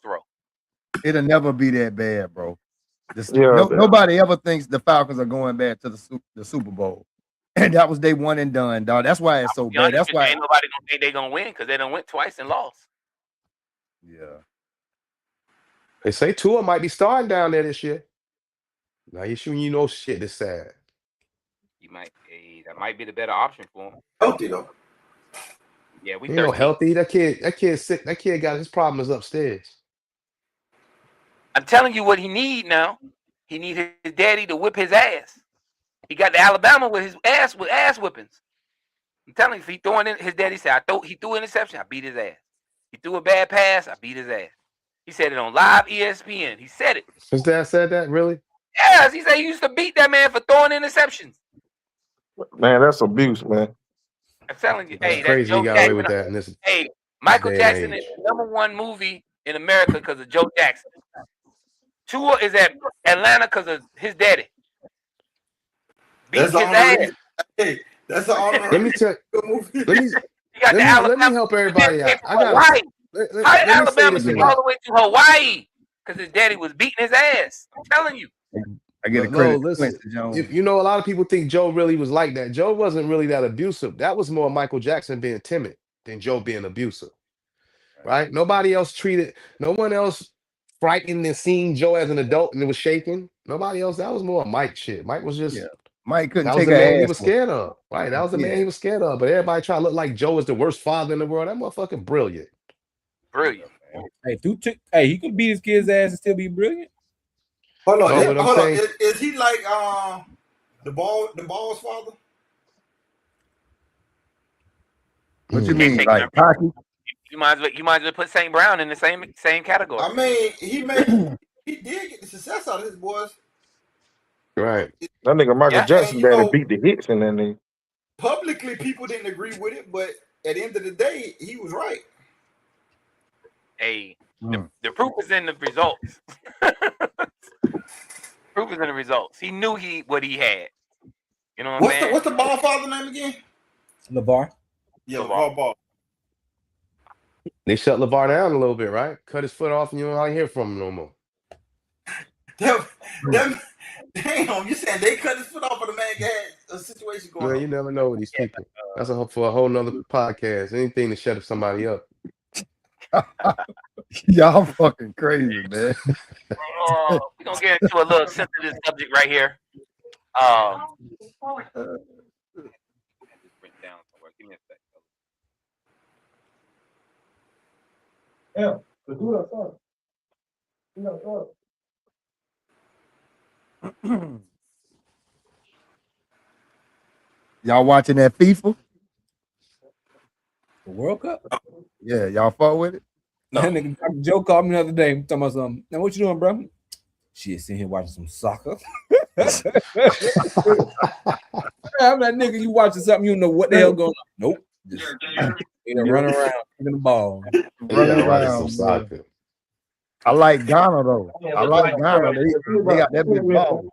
It'll never be that bad, bro. Nobody ever thinks the Falcons are going back to the Super Bowl, and that was they one and done, dog. That's why it's so bad. That's why ain't nobody gonna think they're gonna win because they done went twice and lost. Yeah. They say Tua might be starting down there this year. Now you shit is sad. That might be the better option for him. Healthy though. Yeah, we healthy. That kid's sick. That kid got his problems upstairs. I'm telling you what he need now. He need his daddy to whip his ass. He got to Alabama with his ass whippings. I'm telling you, if he throwing in, his daddy said, he threw an interception, I beat his ass. He threw a bad pass, I beat his ass. He said it on live ESPN. He said it. His dad said that, really? Yes, he said he used to beat that man for throwing interceptions. Man, that's abuse, man. I'm telling you, that's crazy. He got away with that. Michael Jackson is the #1 movie in America because of Joe Jackson. Tua is at Atlanta because of his daddy. Beat his ass. Hey, that's an honor. Let me help everybody out. How did Alabama get all the way to Hawaii? Because his daddy was beating his ass. I'm telling you. I get a credit. Listen, a lot of people think Joe really was like that. Joe wasn't really that abusive. That was more Michael Jackson being timid than Joe being abusive. Right? No one else frightened and seeing Joe as an adult and it was shaking. Nobody else. That was more Mike shit. Mike was just Mike couldn't take a man ass he was scared of. Right. That was the man he was scared of. But everybody try to look like Joe is the worst father in the world. That motherfucker brilliant. Brilliant. Hey, he could beat his kid's ass and still be brilliant. Hold on. Is he like the ball's father? What you mean, like cocky? You might as well put St. Brown in the same category. I mean, he did get the success out of his boys. Right. That nigga Michael Jackson daddy beat the hits in that nigga. Publicly, people didn't agree with it, but at the end of the day, he was right. Hey, the proof is in the results. Proof is in the results. He knew what he had. You know what I'm saying? What's the ball father name again? LeVar. Yeah, LeVar Ball. They shut LeVar down a little bit, right? Cut his foot off and you don't hear from him no more. Damn, you saying they cut his foot off and the man had a situation going on? You never know with these people. That's for a whole nother podcast. Anything to shut somebody up. Y'all fucking crazy, man. We're gonna get into a little sensitive subject right here. Give me a sec. Yeah, but do that first. Y'all watching that FIFA? The World Cup? Yeah, y'all fuck with it? No. That nigga Joe called me the other day talking about something. Now what you doing, bro? Shit, sitting here watching some soccer. I'm like, nigga, you watching something, you don't know what the hell going on. Nope. Just running around, kicking the ball. Running around. Soccer. I like Ghana though. I like Ghana. They got that big ball.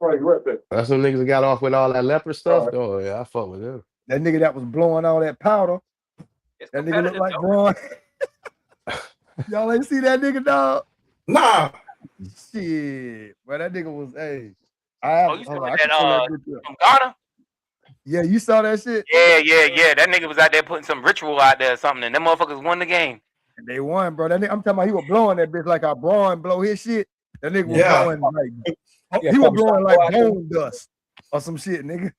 That's some niggas that got off with all that leopard stuff. Oh yeah, I fuck with them. That nigga that was blowing all that powder. It's That nigga look competitive, like though. Braun. Y'all ain't see that nigga, dog? Nah. Shit. But that nigga was, hey. Oh, you said hold on, I that can pull that bitch up. from Ghana? Yeah, you saw that shit? Yeah. That nigga was out there putting some ritual out there or something, and them motherfuckers won the game. And they won, bro. That nigga, I'm talking about he was blowing that bitch like how Braun blow his shit. That nigga was Yeah. blowing like Yeah, he was probably blowing shot like boy out there. bone dust or some shit, nigga.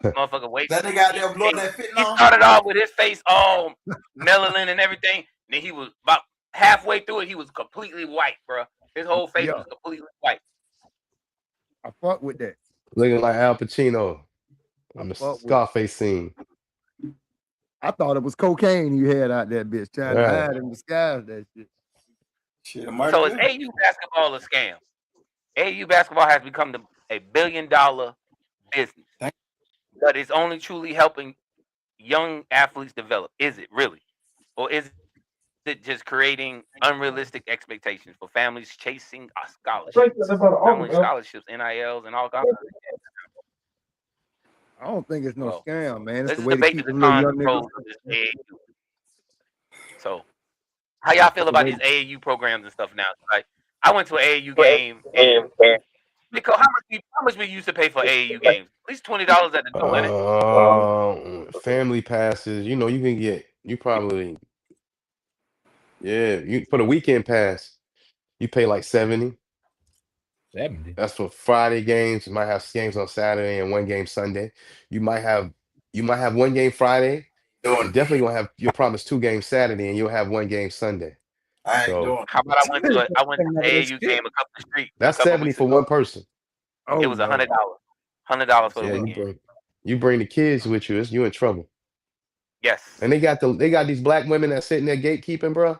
Motherfucker, wait. That nigga out there blowing that He fentanyl. started off with his face all melanin and everything. Then he was about halfway through it. He was completely white, bro. His whole face was completely white. I fuck with that. Looking like Al Pacino on the fuck with it. Scarface scene. I thought it was cocaine you had out there, bitch, trying to Right. hide and disguise that shit. Shit, So is AU basketball a scam? AU basketball has become a $1 billion business, but it's only truly helping young athletes develop. Is it really? Or is it just creating unrealistic expectations for families chasing a scholarship? Not only scholarships, NILs, and all kinds of shit. I don't think it's no scam, man. It's This the is way to debate keep the them little cons young and pros niggas. of this AAU. So, how y'all feel about these AAU programs and stuff now? Like, I went to an AAU game. Because how much we used to pay for AAU games? At least $20 at the door, innit? Family passes. You know, you probably you for the weekend pass, you pay like 70. 70. That's for Friday games. You might have games on Saturday and one game Sunday. You might have one game Friday. You're definitely gonna have you'll promise 2 games Saturday and you'll have 1 game Sunday. I ain't doing. How about I went to an AAU game That's 70 for one person. It was $100. $100 for the Yeah, weekend. you bring the kids with you, you in trouble. Yes. And they got these black women that sitting there gatekeeping, bro.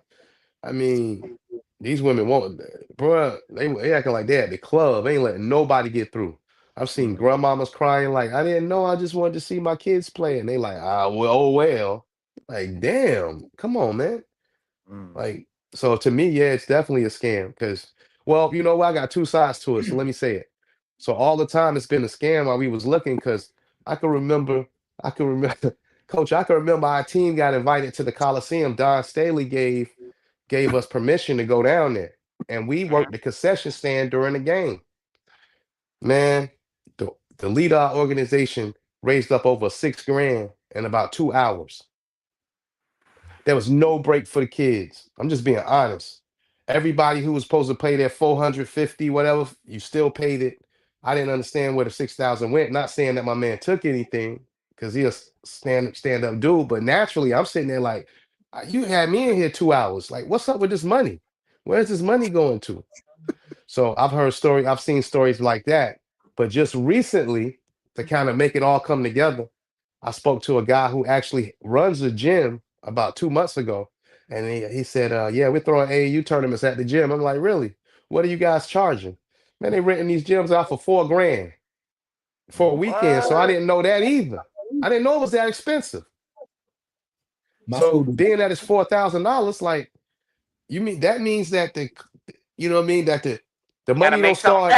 I mean, these women won't, bro. They acting like they at the club. They ain't letting nobody get through. I've seen grandmamas crying like, I didn't know. I just wanted to see my kids play. And they like, well. Like, damn, come on, man. Like, so to me, yeah, it's definitely a scam. Because, well, you know what? I got 2 sides to it. So let me say it. So all the time it's been a scam while we was looking. Because I can remember, Coach, I can remember our team got invited to the Coliseum. Don Staley gave us permission to go down there, and we worked the concession stand during the game. Man, the leader of our organization raised up over $6 grand in about 2 hours. There was no break for the kids. I'm just being honest. Everybody who was supposed to pay their $450, whatever, you still paid it. I didn't understand where the 6,000 went. Not saying that my man took anything, because he's a stand-up dude, but naturally I'm sitting there like, you had me in here 2 hours. Like, what's up with this money? Where's this money going to? So I've seen stories like that. But just recently, to kind of make it all come together, I spoke to a guy who actually runs a gym about 2 months ago. And he said, yeah, we're throwing AAU tournaments at the gym. I'm like, really? What are you guys charging? Man, they renting these gyms out for $4 grand for a weekend. So I didn't know that either. I didn't know it was that expensive. So being that it's $4,000, like, that means that that the money don't start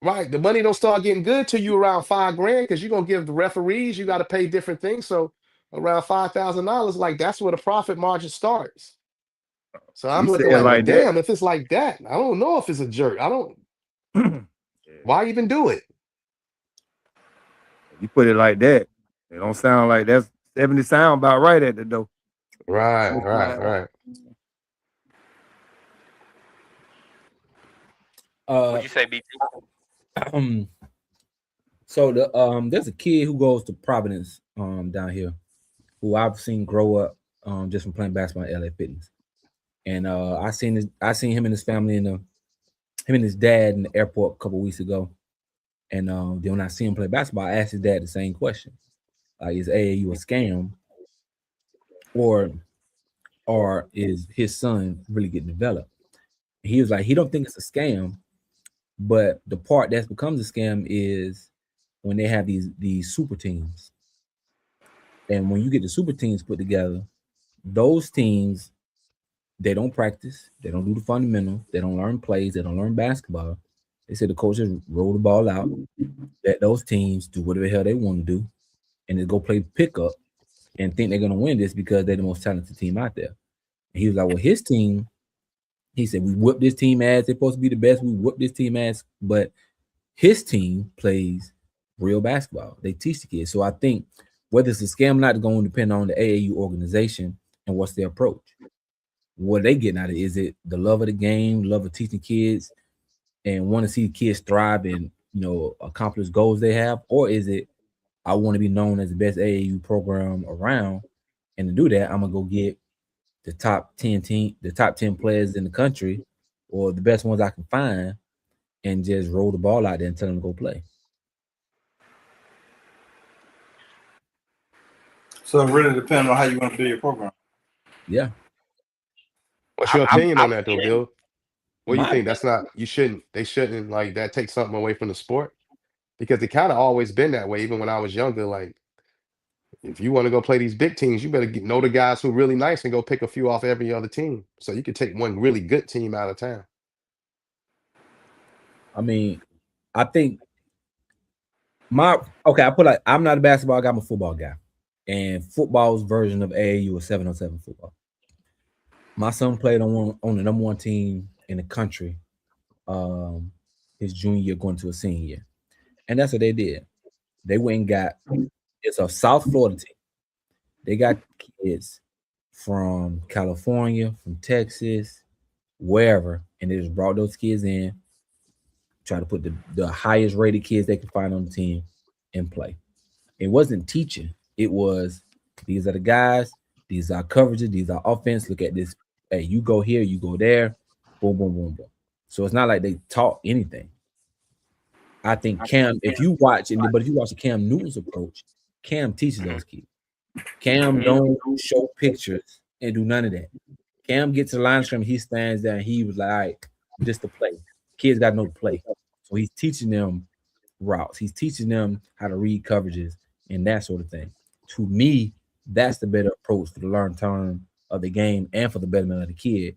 right. The money don't start getting good to you around $5 grand, because you're gonna give the referees, you got to pay different things. So around $5,000, like, that's where the profit margin starts. So I'm looking like damn, if it's like that, I don't know if it's a jerk. I don't. Why even do it? You put it like that, it don't sound like that's 70 sound about right at the door. Right. What'd you say, BT? So there's a kid who goes to Providence down here, who I've seen grow up just from playing basketball at LA Fitness. And I seen him and his family him and his dad in the airport a couple weeks ago. And then when I see him play basketball, I asked his dad the same question. Like, is AAU a scam? Or is his son really getting developed? And he was like, he don't think it's a scam, but the part that becomes a scam is when they have these super teams. And when you get the super teams put together, those teams, they don't practice, they don't do the fundamentals, they don't learn plays, they don't learn basketball. They said the coaches roll the ball out, let those teams do whatever the hell they want to do, and then go play pickup and think they're gonna win this because they're the most talented team out there. And he was like, well, his team, he said, we whoop this team ass. They're supposed to be the best. We whoop this team ass, but his team plays real basketball. They teach the kids. So I think whether it's a scam or not is going to depend on the AAU organization and what's their approach. What they getting out of it, is it the love of the game, love of teaching kids, and want to see kids thrive and accomplish goals they have, or is it I want to be known as the best AAU program around, and to do that, I'm gonna go get the top 10 players in the country, or the best ones I can find, and just roll the ball out there and tell them to go play. So it really depends on how you want to build your program. Yeah. What's your opinion on that, though, Bill? What do you think? That's not. They shouldn't like that. Take something away from the sport, because it kind of always been that way. Even when I was younger, like if you want to go play these big teams, you better know the guys who are really nice and go pick a few off every other team, so you could take one really good team out of town. I mean, I think I put like I'm not a basketball guy, I'm a football guy, and football's version of AAU is 7-on-7 football. My son played on the number one team in the country, his junior year going to a senior year, and that's what they did. They went and got it's a South Florida team. They got kids from California, from Texas, wherever, and they just brought those kids in, try to put the highest rated kids they could find on the team and play. It wasn't teaching. It was, these are the guys, these are coverages, these are offense. Look at this. Hey, you go here, you go there. Boom, boom, boom, boom. So it's not like they taught anything. I think Cam, if you watch the Cam Newton's approach, Cam teaches those kids. Cam don't show pictures and do none of that. Cam gets to the line of scrimmage, he stands there, and he was like, all right, just to play. Kids got to know to play. So he's teaching them routes. He's teaching them how to read coverages and that sort of thing. To me, that's the better approach for the long term of the game and for the betterment of the kid,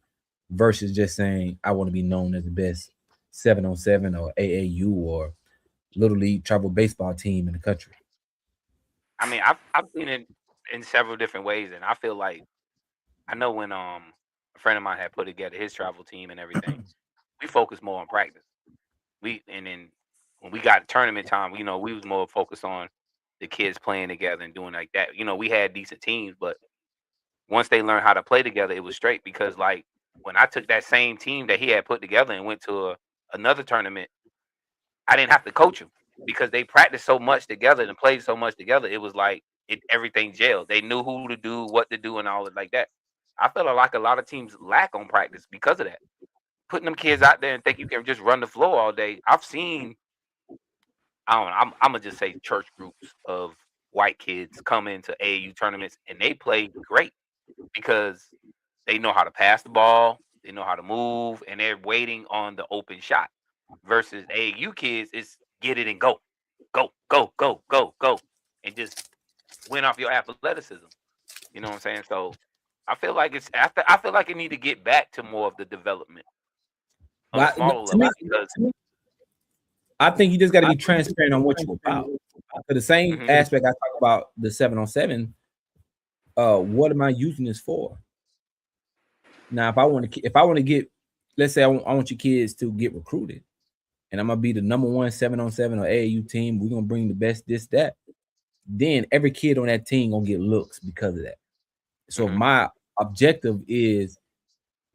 versus just saying, I want to be known as the best 7-on-7 or AAU or Little League travel baseball team in the country. I mean, I've seen it in several different ways, and I feel like I know when a friend of mine had put together his travel team and everything, we focused more on practice. And then when we got tournament time, we was more focused on the kids playing together and doing like that. We had decent teams, but once they learned how to play together, it was straight. Because like when I took that same team that he had put together and went to another tournament, I didn't have to coach them because they practiced so much together and played so much together. It was like everything gelled. They knew who to do, what to do, and all of like that. I feel like a lot of teams lack on practice because of that. Putting them kids out there and think you can just run the floor all day. I've seen, I'm gonna just say church groups of white kids come into AAU tournaments and they play great because they know how to pass the ball, they know how to move, and they're waiting on the open shot. Versus AAU kids, it's get it and go, go, go, go, go, go, and just win off your athleticism. You know what I'm saying? So I feel like I feel like it need to get back to more of the development on a smaller level. I think you just got to be transparent on what you're about. For the same aspect I talk about the 7-on-7, what am I using this for? Now, if I want to get, let's say I want your kids to get recruited, and I'm gonna be the number one 7-on-7 or AAU team, we're gonna bring the best, this, that. Then every kid on that team gonna get looks because of that. So my objective is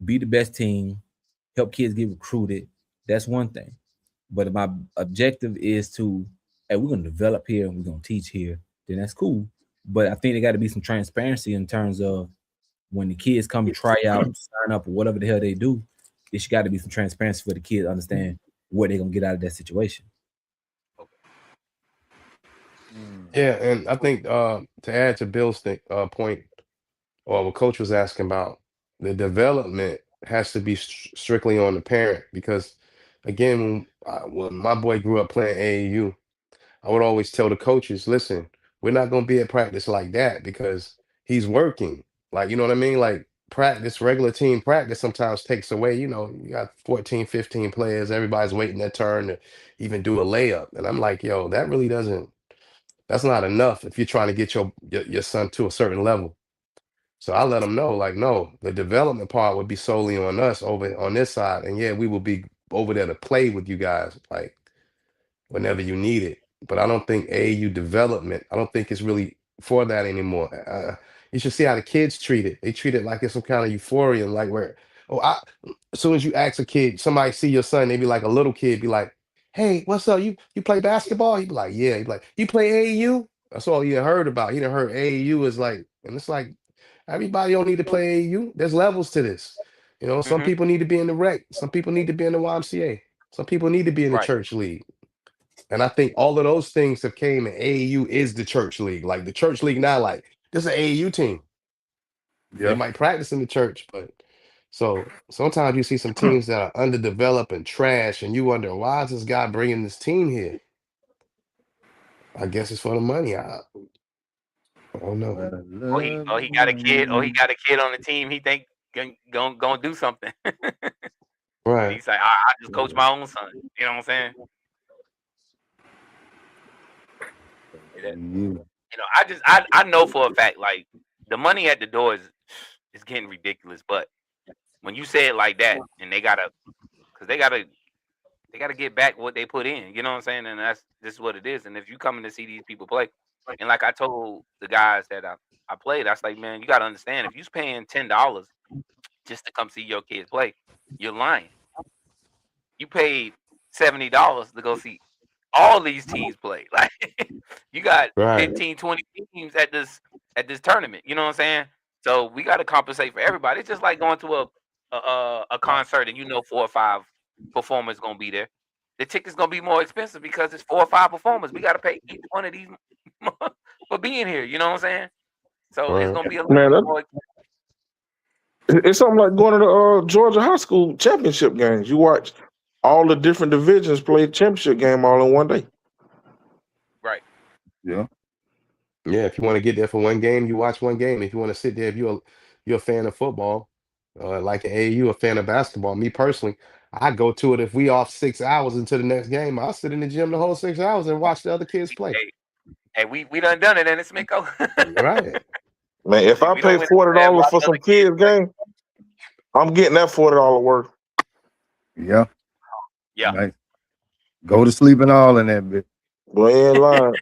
be the best team, help kids get recruited. That's one thing. But if my objective is to, hey, we're gonna develop here and we're gonna teach here, then that's cool. But I think there got to be some transparency in terms of when the kids come try out, sign up, or whatever the hell they do. It's got to be some transparency for the kids to understand what they're gonna get out of that situation. Yeah, and I think to add to Bill's point, or what Coach was asking about, the development has to be strictly on the parent, because again, when my boy grew up playing AAU, I would always tell the coaches, listen, we're not going to be at practice like that because he's working. Like, you know what I mean? Like practice, regular team practice sometimes takes away, you got 14, 15 players, everybody's waiting their turn to even do a layup. And I'm like, yo, that really doesn't That's not enough if you're trying to get your son to a certain level. So I let them know, like, no, the development part would be solely on us over on this side, and yeah, we will be over there to play with you guys, like whenever you need it. But I don't think AAU development, I don't think it's really for that anymore. You should see how the kids treat it. They treat it like it's some kind of euphoria, like where, oh, as soon as you ask a kid, somebody see your son, they be like a little kid, be like, hey, what's up? You play basketball? He be like, yeah. He be like, you play AAU? That's all he done heard about. He done heard AAU is like, and it's like, everybody don't need to play AAU. There's levels to this. You know, some people need to be in the rec. Some people need to be in the YMCA. Some people need to be in the Right. church league. And I think all of those things have came, and AAU is the church league. Like the church league now, like this is an AAU team. They Yeah. might practice in the church, but so sometimes you see some teams that are underdeveloped and trash, and you wonder why is this guy bringing this team here? I guess it's for the money. I don't know. He got a kid. He got a kid on the team. He think gonna do something. Right. He's like, I just coach my own son. You know what I'm saying? You know, I know for a fact, like the money at the door is getting ridiculous. But when you say it like that, and they gotta get back what they put in. You know what I'm saying? And this is what it is. And if you coming to see these people play, and like I told the guys that I played, I was like, man, you gotta understand, if you're paying $10 just to come see your kids play, you're lying. You paid $70 to go see all these teams play. Like you got 15, 20 teams at this tournament. You know what I'm saying? So we got to compensate for everybody. It's just like going to a concert and 4 or 5 performers gonna be there. The ticket's gonna be more expensive because it's 4 or 5 performers. We got to pay each one of these for being here. You know what I'm saying? So it's gonna be a little bit more expensive. It's something like going to the Georgia high school championship games. You watch all the different divisions play a championship game all in one day. Right. Yeah. Yeah, if you want to get there for one game, you watch one game. If you want to sit there, if you're a fan of football, like an AAU, a fan of basketball, me personally, I go to it if we off 6 hours into the next game. I'll sit in the gym the whole 6 hours and watch the other kids play. Hey, we done it, and it's Miko. Right. Man, if I pay $40 for some kids game, I'm getting that $40 worth. Yeah. Yeah. Nice. Go to sleep and all in that bit. Boy, ain't lying.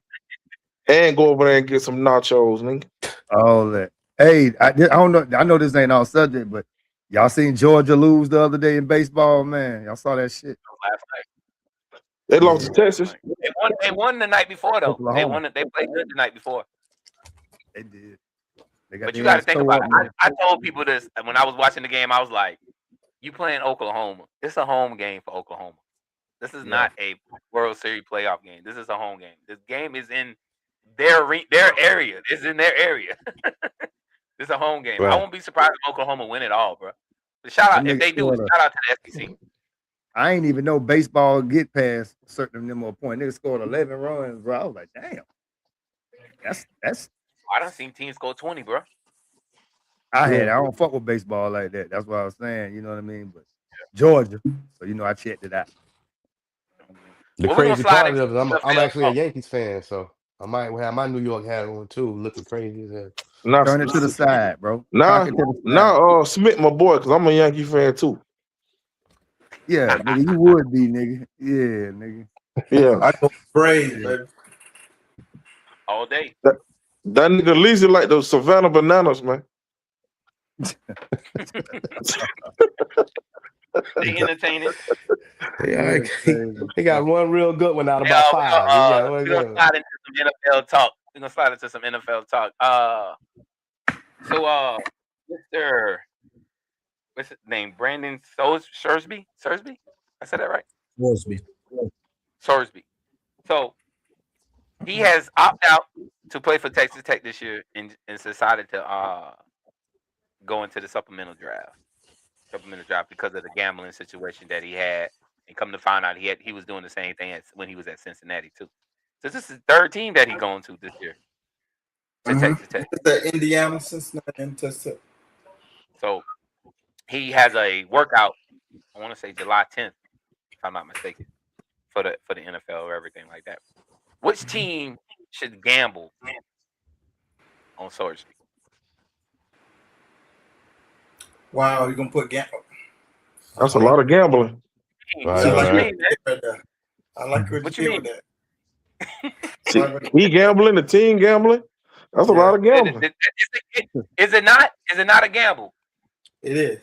And go over there and get some nachos, nigga. All that. Hey, I don't know. I know this ain't our subject, but y'all seen Georgia lose the other day in baseball, man. Y'all saw that shit. Last night. They lost to Texas. They won the night before though. Oklahoma. They played good the night before. They did. But you got to think about it. I told people this when I was watching the game. I was like, "You playing Oklahoma? It's a home game for Oklahoma. This is not a World Series playoff game. This is a home game. This game is in their area. It's in their area. This is a home game. Right. I won't be surprised if Oklahoma win it all, bro. But shout out if they do. Shout out to the SEC. I ain't even know baseball get past certain number of points. They scored 11 runs, bro. I was like, damn. That's. I done seen teams score 20, bro. I don't fuck with baseball like that. That's what I was saying. You know what I mean? But Georgia, so I checked it out. The crazy part of it, I'm actually a Yankees fan, so I might have my New York hat on too, looking crazy as hell. Turn it to the side, bro. Now, Smith, my boy, because I'm a Yankee fan too. Yeah, nigga, you would be, nigga. Yeah, nigga. Yeah, I go crazy, baby. All day. That nigga Lizzie like those Savannah bananas, man. They entertaining. Yeah, he got one real good one out of about 5. We're gonna slide into some NFL talk. Mr. What's his name? Brandon Sorsby? I said that right? Sorsby. So he has opted out to play for Texas Tech this year and decided to go into the supplemental draft because of the gambling situation that he had, and come to find out he was doing the same thing when he was at Cincinnati too. So this is the 3rd team that he's going to this year. To Texas Tech. The Indiana, Cincinnati, and Texas Tech. So he has a workout. I want to say July 10th, if I'm not mistaken, for the NFL or everything like that. Which team should gamble on Sorsby. Wow, you're gonna put gamble. That's a lot of gambling. Right, Yeah, I What like you right. mean, man? right there. I like What you you did mean? with that. See, he gambling, the team gambling. That's a lot of gambling. Is it not? Is it not a gamble? It is.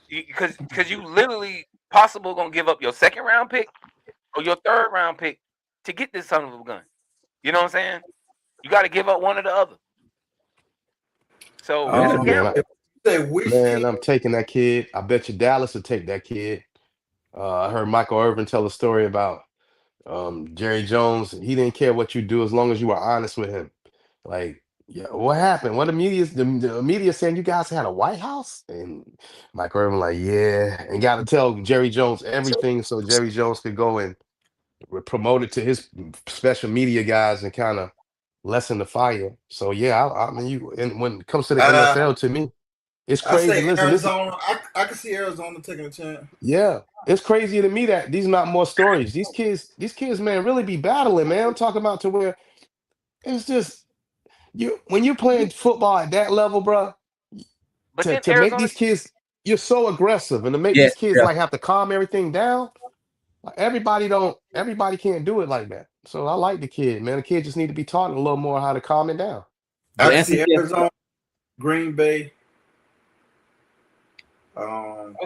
Because you literally possible gonna give up your second round pick or your third round pick to get this son of a gun. You know what I'm saying? You got to give up one or the other. So it's a gamble. Man, I'm taking that kid. I bet you Dallas will take that kid. I heard Michael Irvin tell a story about Jerry Jones. He didn't care what you do as long as you were honest with him. Like, yeah, what happened? What the media saying you guys had a White House? And Michael Irvin like, yeah, and got to tell Jerry Jones everything so Jerry Jones could go and promote it to his special media guys and kind of lessen the fire. So yeah, I mean, and when it comes to the NFL, to me, it's crazy. I say Listen, Arizona. I can see Arizona taking a chance. yeah, it's crazy to me that these not more stories. These kids, man, really be battling, man. I'm talking about to where it's just you when you're playing football at that level, bro. But then To make these kids, you're so aggressive, and to make these kids like have to calm everything down. Like, everybody can't do it like that. So I like the kid, man. The kid just need to be taught a little more how to calm it down. I can see Arizona, Green Bay.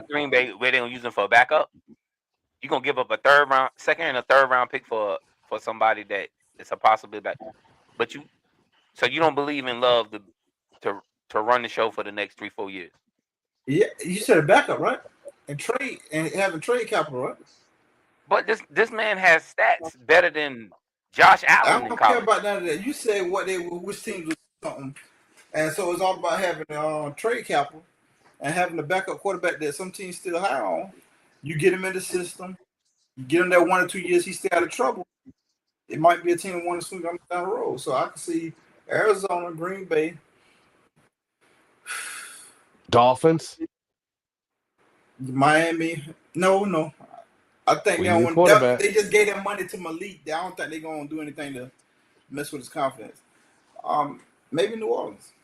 Green Bay, where they gonna use them for a backup? You gonna give up a second and a third round pick for somebody that it's a possibility that, but you don't believe in Love to run the show for the next 3-4 years? Yeah, you said a backup, right? And having trade capital, right? But this man has stats better than Josh Allen. I don't care about none of that. You said which teams was something, and so it's all about having trade capital and having a backup quarterback that some teams still high on. You get him in the system, you get him there 1 or 2 years, he stay out of trouble. It might be a team that want to swing down the road. So I can see Arizona, Green Bay, Dolphins, Miami. No. I think they just gave that money to Malik. I don't think they're gonna do anything to mess with his confidence. Maybe New Orleans.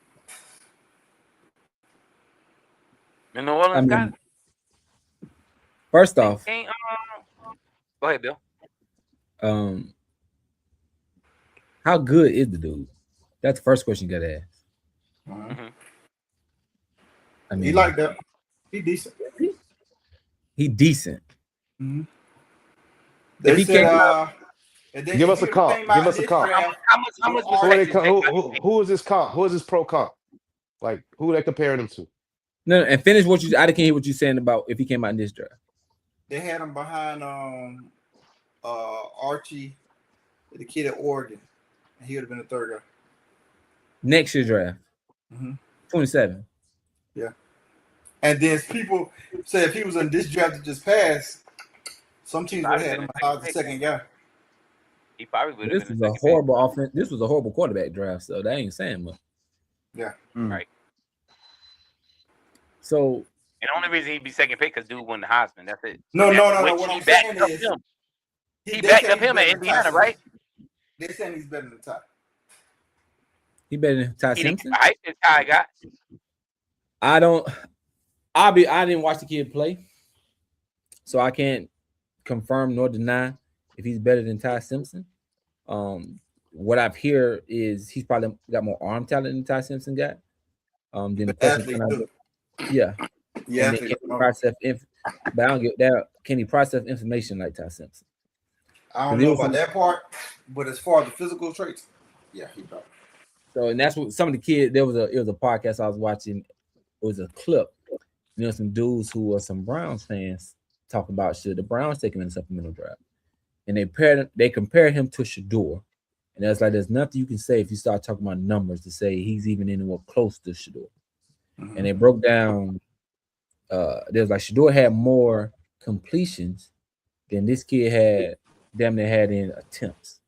And New Orleans got it. First off, go ahead, Bill. How good is the dude? That's the first question you gotta ask. Mm-hmm. I mean, he like that. He decent. He decent. Mm-hmm. If he can't, give us a comp. Give us a comp. How much who is this comp? Who is this pro comp? Like, who they comparing him to? No, and finish what you. I didn't hear what you saying about if he came out in this draft. They had him behind Archie, the kid at Oregon, and he would have been the third guy. Next year's draft, 27. Yeah, and then people say if he was in this draft that just passed, some teams would have had him behind the second guy. He probably would have been. This was a horrible offense. This was a horrible quarterback draft, so that ain't saying much. Yeah, right. So, and the only reason he'd be second pick because dude won the Heisman. That's it. No. What I'm saying is, he backed up him at Indiana, right? They're saying he's better than Ty. He better than Ty Simpson. I Ty got. I didn't watch the kid play, so I can't confirm nor deny if he's better than Ty Simpson. What I've heard is he's probably got more arm talent than Ty Simpson got. Then the question, yeah. Can he process but I don't get that. Can he process information like Ty Simpson? I don't know about that part, but as far as the physical traits, yeah, he probably. So, and that's what some of the kids. It was a podcast I was watching. It was a clip. You know, some dudes who are some Browns fans talk about should the Browns take him in the supplemental draft, and they compared him to Shador, and that's like there's nothing you can say if you start talking about numbers to say he's even anywhere close to Shador. Mm-hmm. And they broke down. There's like Shador had more completions than this kid had. Damn near had in attempts.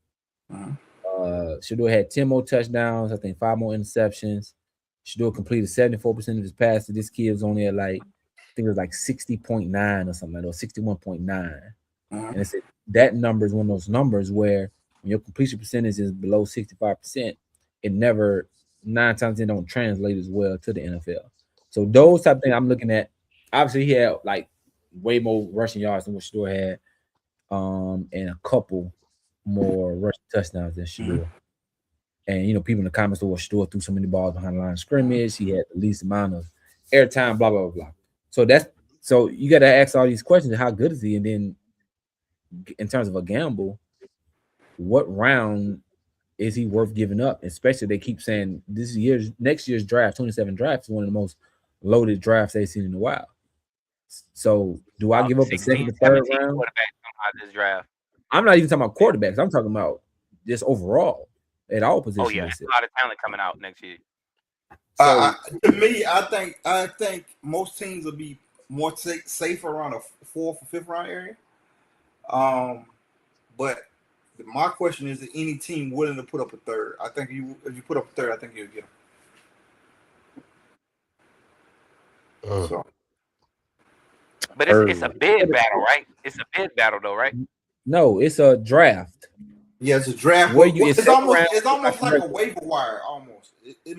Shador had 10 more touchdowns. I think 5 more interceptions. Shador completed 74% of his passes. This kid was only at like, I think it was like 60.9 or something like that, or 61.9. And it said that number is one of those numbers where your completion percentage is below 65%, it never 9 times 10 don't translate as well to the NFL. So those type of things I'm looking at. Obviously, he had like way more rushing yards than what Shador had, and a couple more rushing touchdowns than Shador. And people in the comments were Shador threw so many balls behind the line of scrimmage. He had the least amount of airtime, blah blah blah. So you got to ask all these questions: how good is he? And then, in terms of a gamble, what round is he worth giving up? Especially they keep saying next year's draft, 27 draft, is one of the most loaded drafts they've seen in a while. So do I give up a second or third round? This draft. I'm not even talking about quarterbacks. I'm talking about just overall at all positions. Oh yeah, there's a lot of talent coming out next year. So to me, I think most teams will be more safe around a 4th or 5th round area. But my question is any team willing to put up a third? I think if you put up a third, I think you'll get them. So. But it's a bid battle, right? It's a bid battle, though, right? No, it's a draft. Yeah, it's a draft. It's almost like a waiver wire, almost. It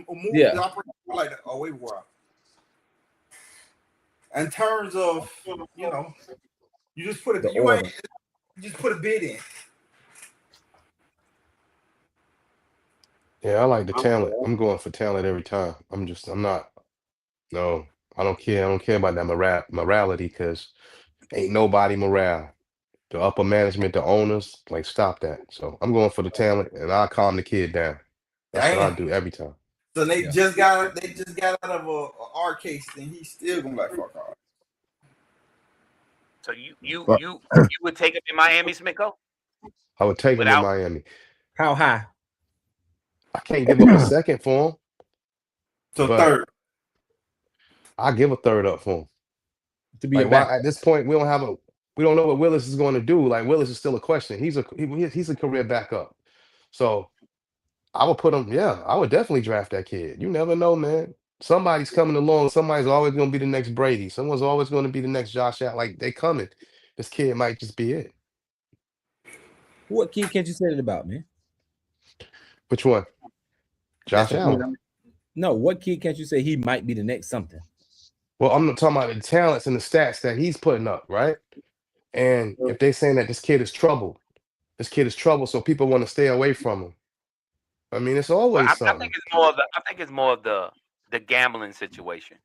operates like a waiver wire. In terms of, you just put you just put a bid in. Yeah, I like the talent. I'm going for talent every time. I don't care. I don't care about that morality because ain't nobody morale. The upper management, the owners, like stop that. So I'm going for the talent, and I'll calm the kid down. That's what I do every time. So they just got out of a R case, and he's still gonna like fuck off. So you would take him in Miami, Smiko? I would take him in Miami. How high? I can't give up a second for him. So third. I'll give a third up for him. To be at this point, we don't know what Willis is going to do. Like Willis is still a question. He's a career backup. So I would put him. Yeah, I would definitely draft that kid. You never know, man. Somebody's coming along. Somebody's always going to be the next Brady. Someone's always going to be the next Josh Allen. Like they coming. This kid might just be it. What kid can't you say that about, man? Which one? Josh Allen. No, what kid can't you say he might be the next something? Well, I'm not talking about the talents and the stats that he's putting up, right? And if they're saying that this kid is trouble, so people want to stay away from him. I mean, it's always something. I think it's more of the gambling situation.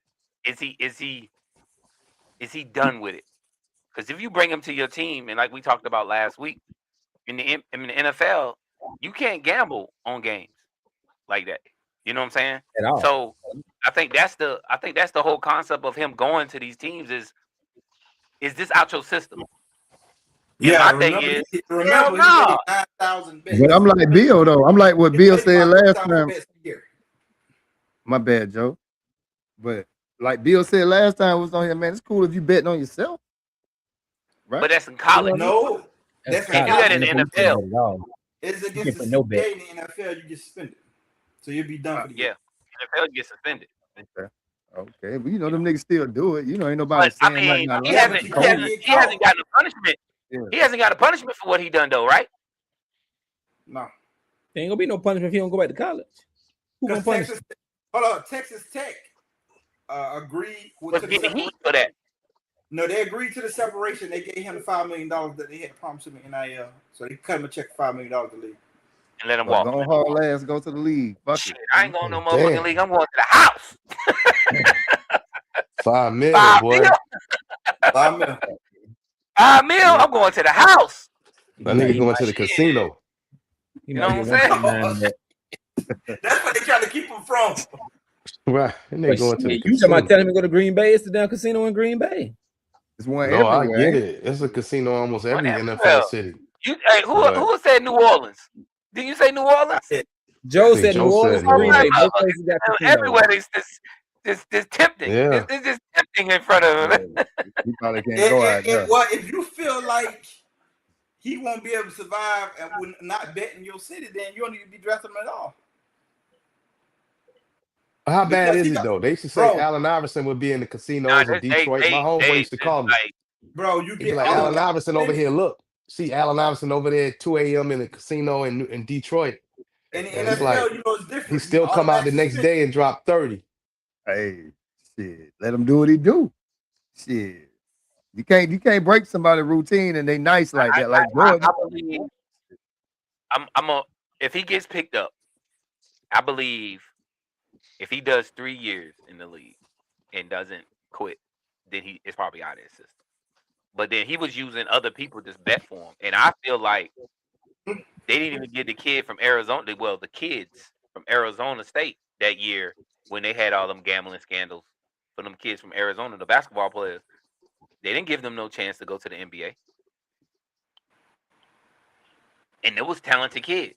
Is he done with it? Because if you bring him to your team, and like we talked about last week, in the NFL, you can't gamble on games like that. You know what I'm saying? At all. So I think that's the whole concept of him going to these teams is this out your system? Yeah, my thing is, remember 9,000 bets. But I'm like Bill though. I'm like what Bill said last time. My bad, Joe. But like Bill said last time was on here, man. It's cool if you betting on yourself, right? But that's in college. No, that's in the NFL. It's against the CBA in the NFL. You get suspended, so you'll be done for the year. NFL gets suspended. Okay, but them niggas still do it. Ain't nobody saying nothing. He hasn't gotten a punishment. Yeah. He hasn't got a punishment for what he done though, right? No. There ain't gonna be no punishment if he don't go back to college. Who gonna punish him? Hold on, Texas Tech agreed with the heat for that. No, they agreed to the separation. They gave him the $5 million that they had promised him in NIL. So they cut him a check for $5 million to leave. And let him walk. Don't haul ass, go to the league. Fuck shit, I ain't going no motherfucking league. I'm going to the house. $5 million, boy. $5 million. $5 million. I'm going to the house. That nigga going to the casino. You know what I'm saying? That's what they trying to keep him from. Right. And they going to the you talking about telling me to go to Green Bay? It's the damn casino in Green Bay. It's one no, everywhere. I get it. It's a casino almost every NFL city. Who said New Orleans? Did you say New Orleans? Joe said New Orleans. Green Bay. Both places got everywhere this tempting. Yeah. It's just tempting in front of him. You probably can't go out there. Well, if you feel like he won't be able to survive and will not bet in your city, then you don't need to be dressing him at all. How bad is it though? They used to say Allen Iverson would be in the casinos in Detroit. My homeboy used to call me. Bro, you get like Allen Iverson over here. Look, see Allen Iverson over there at 2 a.m. in a casino in Detroit. And in And NFL, it's like it's different. he still come out the next day and drop 30. Hey, shit. Let him do what he do. Shit. You can't break somebody's routine and they nice like that. Like Jordan. I believe if he gets picked up, I believe if he does 3 years in the league and doesn't quit, then he is probably out of his system. But then he was using other people to bet for him. And I feel like they didn't even get the kid from Arizona. Well, the kids from Arizona State that year when they had all them gambling scandals for them kids from Arizona, the basketball players. They didn't give them no chance to go to the NBA. And it was talented kids.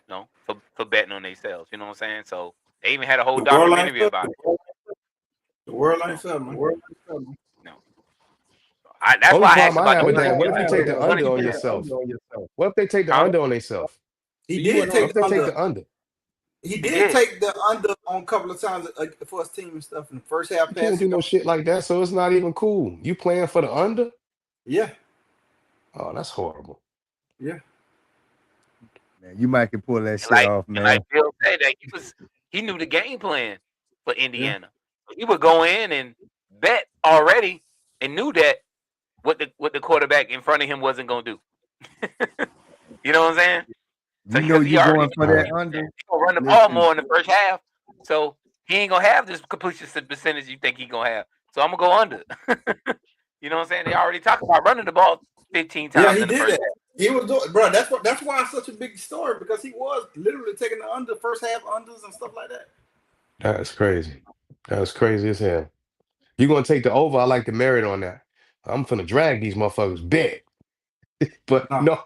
No, for betting on themselves. You know what I'm saying? So they even had a whole documentary about it. The world ain't fair, man. No. That's Only why I asked problem I have about with the that, what if you take the what under if on you- yourself? What if they take the under on themselves? He So did you What take if they the take under. the under? He did. did take the under on a couple of times for his team and stuff in the first half. You can't do no shit like that, so it's not even cool. You playing for the under? Yeah, Oh, that's horrible. yeah. Man, you might can pull that shit like, off, man. like Bill said, that he knew the game plan for Indiana. He would go in and bet already and knew that what the quarterback in front of him wasn't gonna do. You know what I'm saying? So you know he you're already going for that under. He gonna run the ball more in the first half, so he ain't gonna have this completion percentage you think he gonna have. So I'm gonna go under. You know what I'm saying? They already talked about running the ball 15 times. Yeah, he in the did first that. He was doing, bro. That's why it's such a big story, because he was literally taking the under first half unders and stuff like that. That's crazy. That's crazy as hell. You gonna take the over? I like the merit on that. I'm finna drag these motherfuckers big. But no,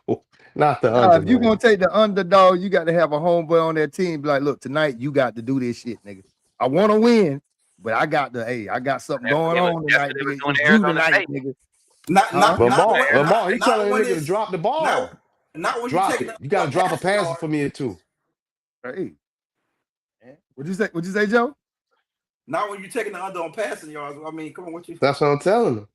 not the under. If you're Man. gonna take the underdog, you got to have a homeboy on that team. Be like, look, tonight you got to do this shit, nigga. I want to win, but I got something going on tonight, nigga. It's you tonight, nigga. Lamar, he telling a nigga to drop the ball. Not when drop you it. You gotta drop a pass for me too. Hey, what'd you say? What'd you say, Joe? Not when you're taking the under on passing yards. I mean, come on, what you? That's what I'm telling him.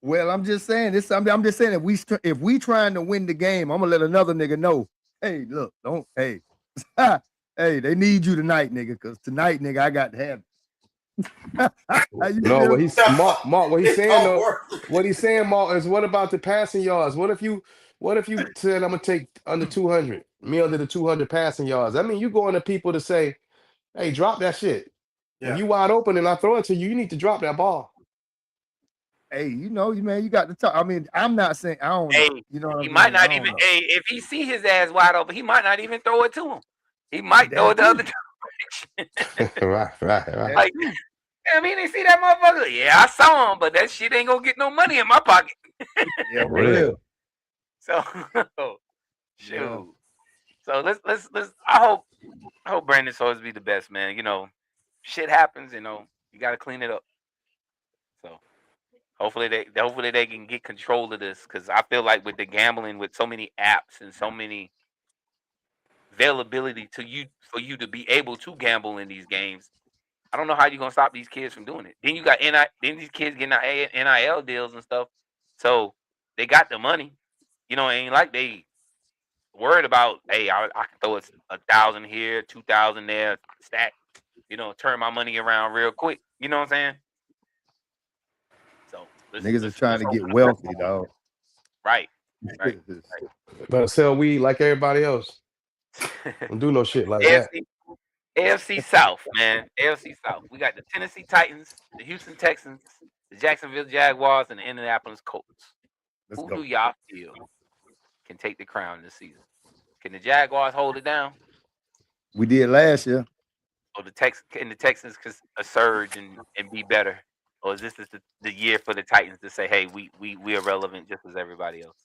Well, I'm just saying this. I'm just saying if we trying to win the game, I'm gonna let another nigga know. Hey, look, don't. Hey, hey, they need you tonight, nigga. Cause tonight, nigga, I got to have. No, what he's Mark, what he's saying though, what he's saying, Mark, is what about the passing yards? What if you said I'm gonna take under 200, me under the 200 passing yards? I mean, you going to people to say, hey, drop that shit. Yeah. If you wide open and I throw it to you, you need to drop that ball. Hey, man, you got to talk. I mean, I'm not saying I don't. Hey, you know, he might not even. Hey, if he see his ass wide open, he might not even throw it to him. He might throw it the other direction. Right. Like, I mean, they see that motherfucker. Yeah, I saw him, but that shit ain't gonna get no money in my pocket. Yeah, real. So, shoot. Yeah. So let's. I hope Brandon Sawyer be the best, man. You know, shit happens. You know, you got to clean it up. So. Hopefully they can get control of this, because I feel like with the gambling, with so many apps and so many availability for you to be able to gamble in these games, I don't know how you're gonna stop these kids from doing it. Then you got then these kids getting NIL deals and stuff, so they got the money. You know, it ain't like they worried about, hey, I can throw it 1,000 here, 2,000 there, stack. You know, turn my money around real quick. You know what I'm saying? So niggas are trying to get wealthy, dog. Right. Better sell weed like everybody else. Don't do no shit like that. AFC South, man. AFC South. We got the Tennessee Titans, the Houston Texans, the Jacksonville Jaguars, and the Indianapolis Colts. Who do y'all feel can take the crown this season? Can the Jaguars hold it down? We did last year. Or the Texans could surge and be better? Or is this the year for the Titans to say, hey, we are relevant just as everybody else?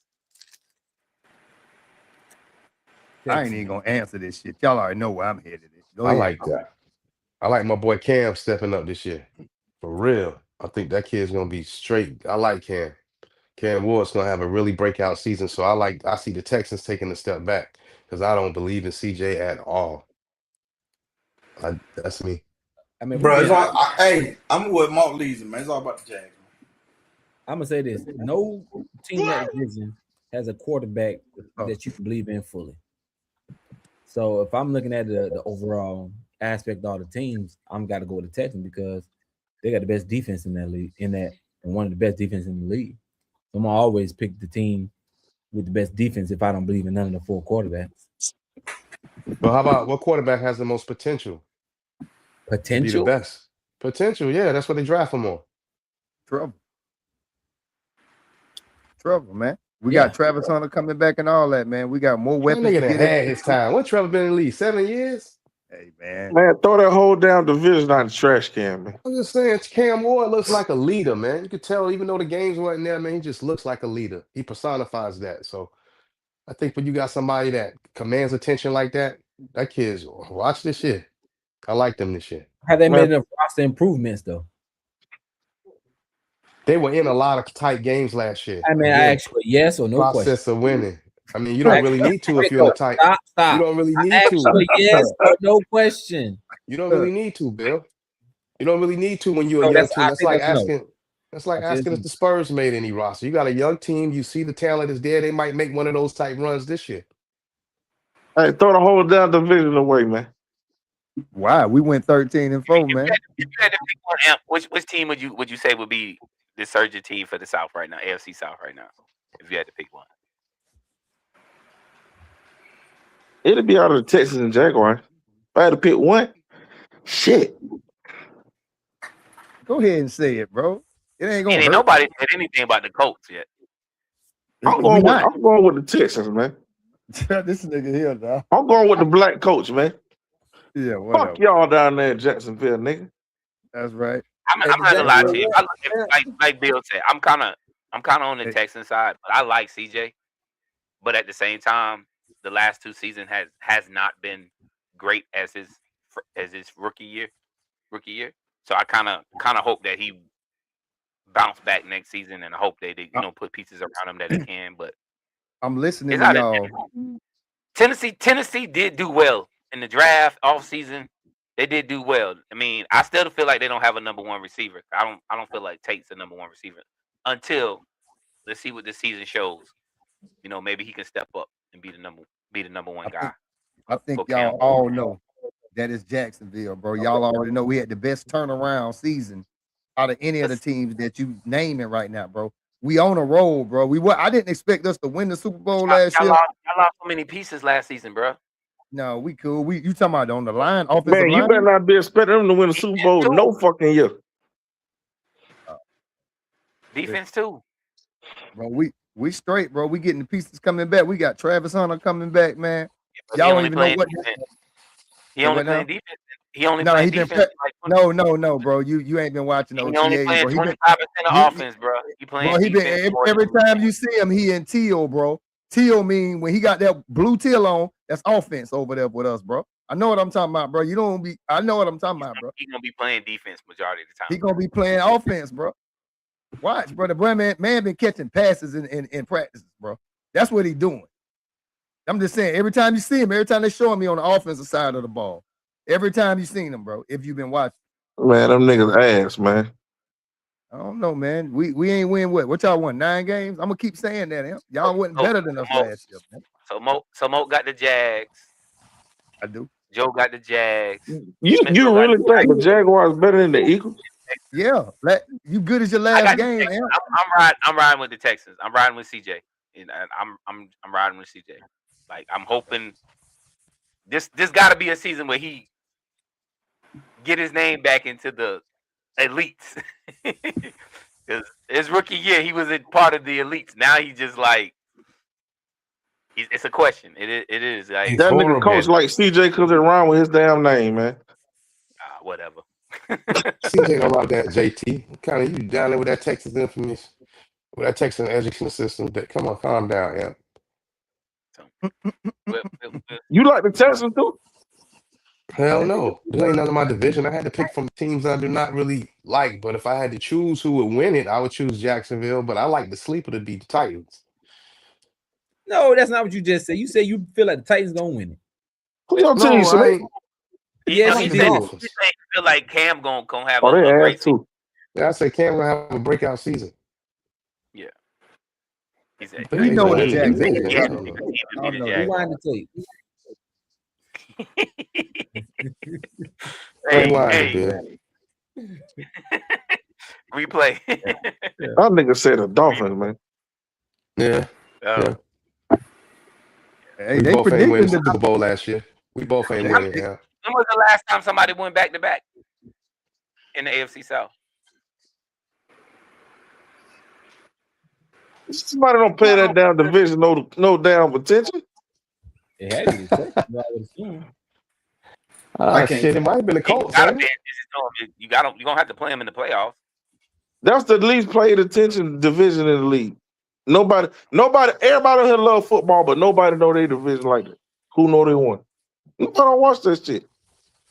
I ain't even gonna answer this shit. Y'all already know where I'm headed. I like that. I like my boy Cam stepping up this year. For real. I think that kid's gonna be straight. I like Cam. Cam Ward's gonna have a really breakout season. So I see the Texans taking a step back, because I don't believe in CJ at all. That's me. I mean, bro, I'm with Mark Leeson, man. It's all about the Jags. I'm gonna say this: no team in that division has a quarterback that you can believe in fully. So if I'm looking at the overall aspect of all the teams, I'm got to go with the Texans because they got the best defense in that league, and one of the best defense in the league. So I'm gonna always pick the team with the best defense if I don't believe in none of the 4 quarterbacks. But how about what quarterback has the most potential? To be the Potential? best. Potential, yeah. That's what they draft him on. Trouble, man. We got Travis Hunter coming back and all that, man. We got more That weapons. nigga to done get had at. his time. What Trevor been in the league? 7 years? Hey, man. Man, throw that whole damn division out the trash can, man. I'm just saying, Cam Ward looks like a leader, man. You could tell, even though the games weren't there, man, he just looks like a leader. He personifies that. So I think when you got somebody that commands attention like that kid's watch this shit. I like them this year. Have they made enough roster improvements though? They were in a lot of tight games last year. I mean, I asked you a yes or no process question. of winning. I mean, you don't really need to if you're in a tight. Stop. You don't really need I asked to. you a yes or no question. You don't really need to, Bill. You don't really need to when you're a No, young that's- team. I That's think like that's no. asking. That's like I feel asking if you. the Spurs made any roster. You got a young team. You see the talent is there. They might make one of those type runs this year. Hey, throw the whole damn division away, man. Why? We went 13-4, man. If you had to pick one, Amp, which team would you say would be the surging team for the South right now, AFC South right now? If you had to pick one, It'll be out of the Texans and Jaguars. If I had to pick one, shit. Go ahead and say it, bro. It ain't gonna ain't hurt. nobody said anything about the Colts yet. I'm going with the Texans, man. This nigga here, dog. I'm going with the black coach, man. Yeah, whatever. Fuck y'all down there in Jacksonville, nigga. That's right. I'm not gonna lie to you. If I look at, like Bill said, I'm kind of on the Texan side, but I like CJ. But at the same time, the last 2 seasons has not been great as his rookie year. So I kind of hope that he bounce back next season, and I hope they put pieces around him that he can. But I'm listening it's to out y'all. of Tennessee did do well in the draft off season. They did do well. I mean, I still feel like they don't have a number 1 receiver. I don't feel like Tate's the number 1 receiver until let's see what this season shows. Maybe he can step up and be the number 1 guy. I think y'all all know that is Jacksonville, bro. Y'all already know we had the best turnaround season out of any of the teams that you naming right now, bro. We on a roll, bro. I didn't expect us to win the Super Bowl last year. Y'all lost so many pieces last season, bro. No, we cool. You talking about on the line, offensive Man, you line? better not be expecting them to win the Super Bowl no fucking year. Defense too. Bro, we straight, bro. We getting the pieces coming back. We got Travis Hunter coming back, man. Y'all don't even know what. He only playing defense. He only No, playing he been defense. no, bro. You ain't been watching the He only OTAs, playing bro. 25% of offense, bro. He playing. Bro, he been every time you see him, he in teal, bro. Teal mean when he got that blue teal on, that's offense over there with us, bro. I know what I'm talking about, bro. I know what I'm talking about, bro. He gonna be playing defense majority of the time. He gonna be playing offense, bro. Watch, bro. The boy man been catching passes in practices, bro. That's what he doing. I'm just saying, every time you see him, every time they showing me on the offensive side of the ball, every time you seen him, bro, if you've been watching. Man, them niggas ass, man. I don't know, man. We ain't win what y'all won 9 games. I'm gonna keep saying that. Y'all wasn't better than us last year, man. So Mo got the Jags. I do. Joe got the Jags. You really think the Jaguars better than the Eagles? Yeah, you good as your last game, man. I'm riding with the Texans. I'm riding with CJ, and I'm riding with CJ. Like I'm hoping this got to be a season where he get his name back into the elites. Because his rookie year, he was a part of the elites. Now he just like it's a question. It is like that nigga coach like CJ because it rhyme with his damn name, man. Whatever. CJ don't like that, JT. Kind of you down there with that Texas information, with that Texas education system. Come on, calm down, yeah. You like the Texans too? Hell no. This ain't none of my division. I had to pick from teams I do not really like. But if I had to choose who would win it, I would choose Jacksonville. But I like the sleeper to be the Titans. No, that's not what you just said. You said you feel like the Titans gonna win it. Who y'all tell you, Slick? Yes, he he said did. he feel like Cam gonna have Oh, a they great ass too. Yeah, I say Cam gonna have a breakout season. He said, We know what the He Jags did. is. yeah, I don't know. he I beat don't the know. Rewind the tape. Hey, Rewind replay. That nigga said the Dolphins, man. Yeah. Oh, Hey, We they both ain't win predicting the Super the Bowl last year. We both ain't win it. Yeah. when was the last time somebody went back to back in the AFC South? Somebody don't pay that damn division no damn attention. It had to be the Texans, I would assume. I can't. Shit, it might have been the Colts. Gotta ain't be. it? You're gonna have to play them in the playoffs. That's the least played attention division in the league. Nobody, everybody here love football, but nobody know their division like that. Who know they won? Nobody don't watch that shit.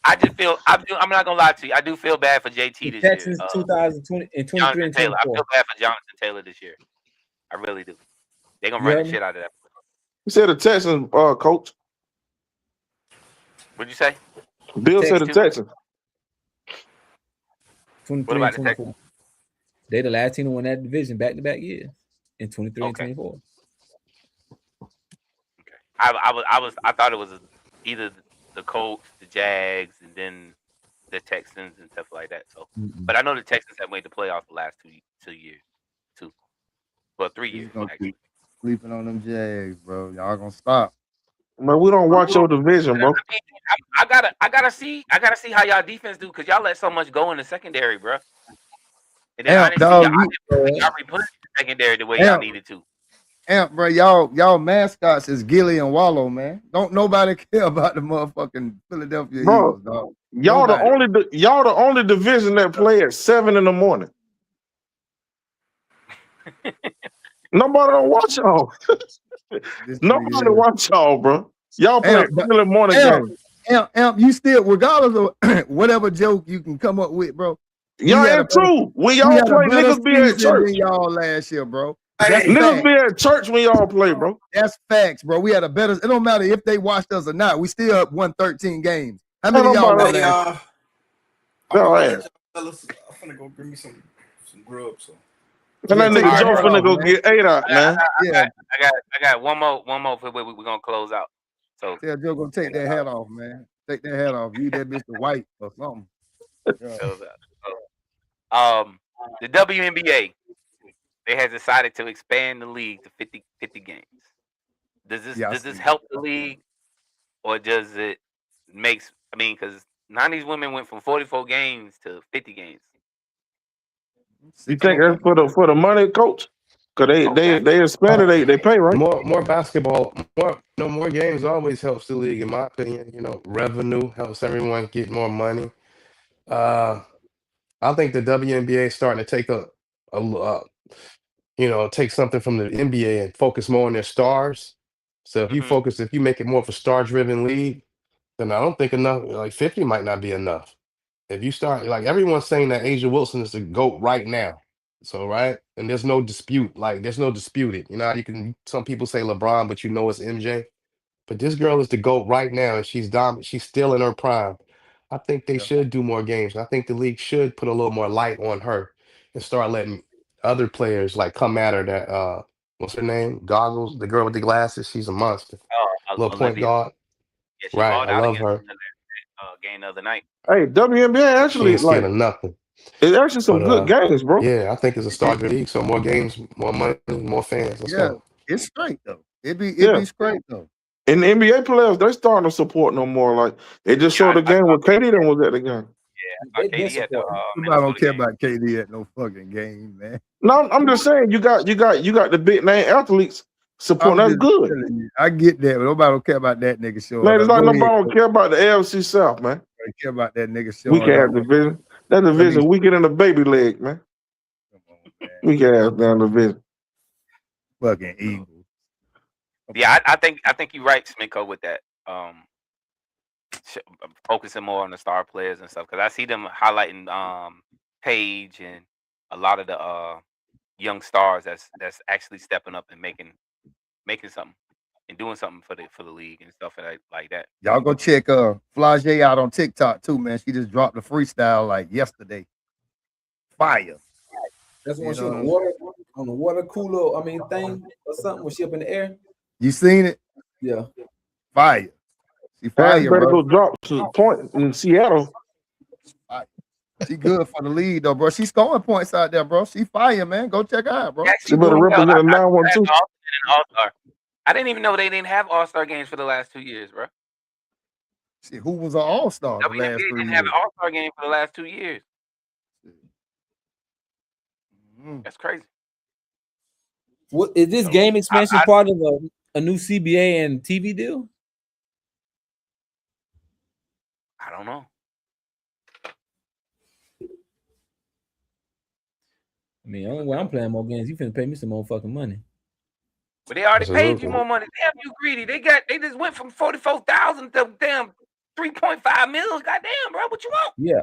I just feel I'm not gonna lie to you. I do feel bad for JT The this Texans year. 2020 and 23 Jonathan and Taylor. I 24. feel bad for Jonathan Taylor this year. I really do. They're gonna You run heard the me? shit out of that. He said the Texans coach. What'd you say? Bill said the Texans. 23 What about and the 24. They the last team to win that division back-to-back years in 23 Okay. and 24. I thought it was either the Colts, the Jags, and then the Texans and stuff like that. So, but I know the Texans have made the playoffs the last 2 years, well, 3 years actually. Sleeping on them Jags, bro. Y'all gonna stop. Man, we don't watch your division, bro. I gotta see how y'all defense do because y'all let so much go in the secondary, bro. And then I didn't see y'all replenish the secondary the way y'all needed to. Amp, bro, y'all mascots is Gilly and Wallow, man. Don't nobody care about the motherfucking Philadelphia Bro, Eagles, dog. Y'all the only division that play at 7 a.m. Nobody don't watch y'all. Nobody watch y'all, bro. Y'all play early morning games. Amp, you still, regardless of whatever joke you can come up with, bro. Y'all ain't true. When y'all play, niggas be at church. Than y'all last year, bro. Niggas be at church when y'all play, bro. That's facts, bro. We had a better. It don't matter if they watched us or not. We still won 13 games. How many of y'all won last year? I'm finna go bring me some grub. So. And that nigga Joe finna go get 8 out, man. I got one more for we're gonna close out. So tell Joe go take that hat off, man. Take that hat off. You that Mr. White or something. The WNBA, they has decided to expand the league to 50 games. Does this help the league, or does it makes? I mean, because 90s women went from 44 games to 50 games. You think that's for the money, coach? Cause they expanded they pay, right? More basketball, more games always helps the league, in my opinion. Revenue helps everyone get more money. I think the WNBA is starting to take take something from the NBA and focus more on their stars. So if you make it more of a star-driven league, then I don't think enough. Like 50 might not be enough. If you start, like, everyone's saying that Asia Wilson is the GOAT right now. So, right? And there's no dispute. Like, there's no disputed. Some people say LeBron, but it's MJ. But this girl is the GOAT right now, and she's dominant. She's still in her prime. I think they should do more games. I think the league should put a little more light on her and start letting other players like come at her. That what's her name? Goggles, the girl with the glasses. She's a monster. Little point guard. Yeah, she Right, balled I out love against her. them game the other night. Hey, WNBA She actually ain't scared of nothing. It's actually some good games, bro. Yeah, I think it's a star-driven league. So more games, more money, more fans. Let's go. It's straight though. It be straight though. And the NBA players, they starting to support no more. Like they just showed the game with KD that was at the game. Yeah, KD at the I don't care about KD at no fucking game, man. No, I'm just saying you got the big name athletes supporting. That's good. I get that, but nobody don't care about that nigga showing. Man, it's like nobody don't care about the AFC South, man. They care about that nigga showing. We can't have division. That division weaker than a baby leg, man. Come on, man. We can't have down division. Fucking Eagles. Yeah, I think you're right, Sminko, with that. Focusing more on the star players and stuff, because I see them highlighting Paige and a lot of the young stars that's actually stepping up and making something and doing something for the league and stuff like that. Y'all go check Flage out on TikTok too, man. She just dropped a freestyle like yesterday. Fire. That's one shooting the water. on the water cooler, thing or something. Was she up in the air? You seen it? Yeah. Fire. She Fans fire, better bro. go drop to the point in Seattle. She good for the lead though, bro. She scoring points out there, bro. She fire, man. Go check her out, bro. She better represent a 9-1-2. All-Star. I didn't even know they didn't have All-Star games for the last 2 years, bro. Shit, who was an All-Star the WNBA last 3 didn't years? have an All-Star game for the last 2 years. That's crazy. What is this game expansion part of a new CBA and TV deal? I don't know. Only way I'm playing more games, you finna pay me some more fucking money. But they already paid you more money. Damn, you greedy. They just went from 44,000 to damn 3.5 mil. Goddamn, bro, what you want? Yeah,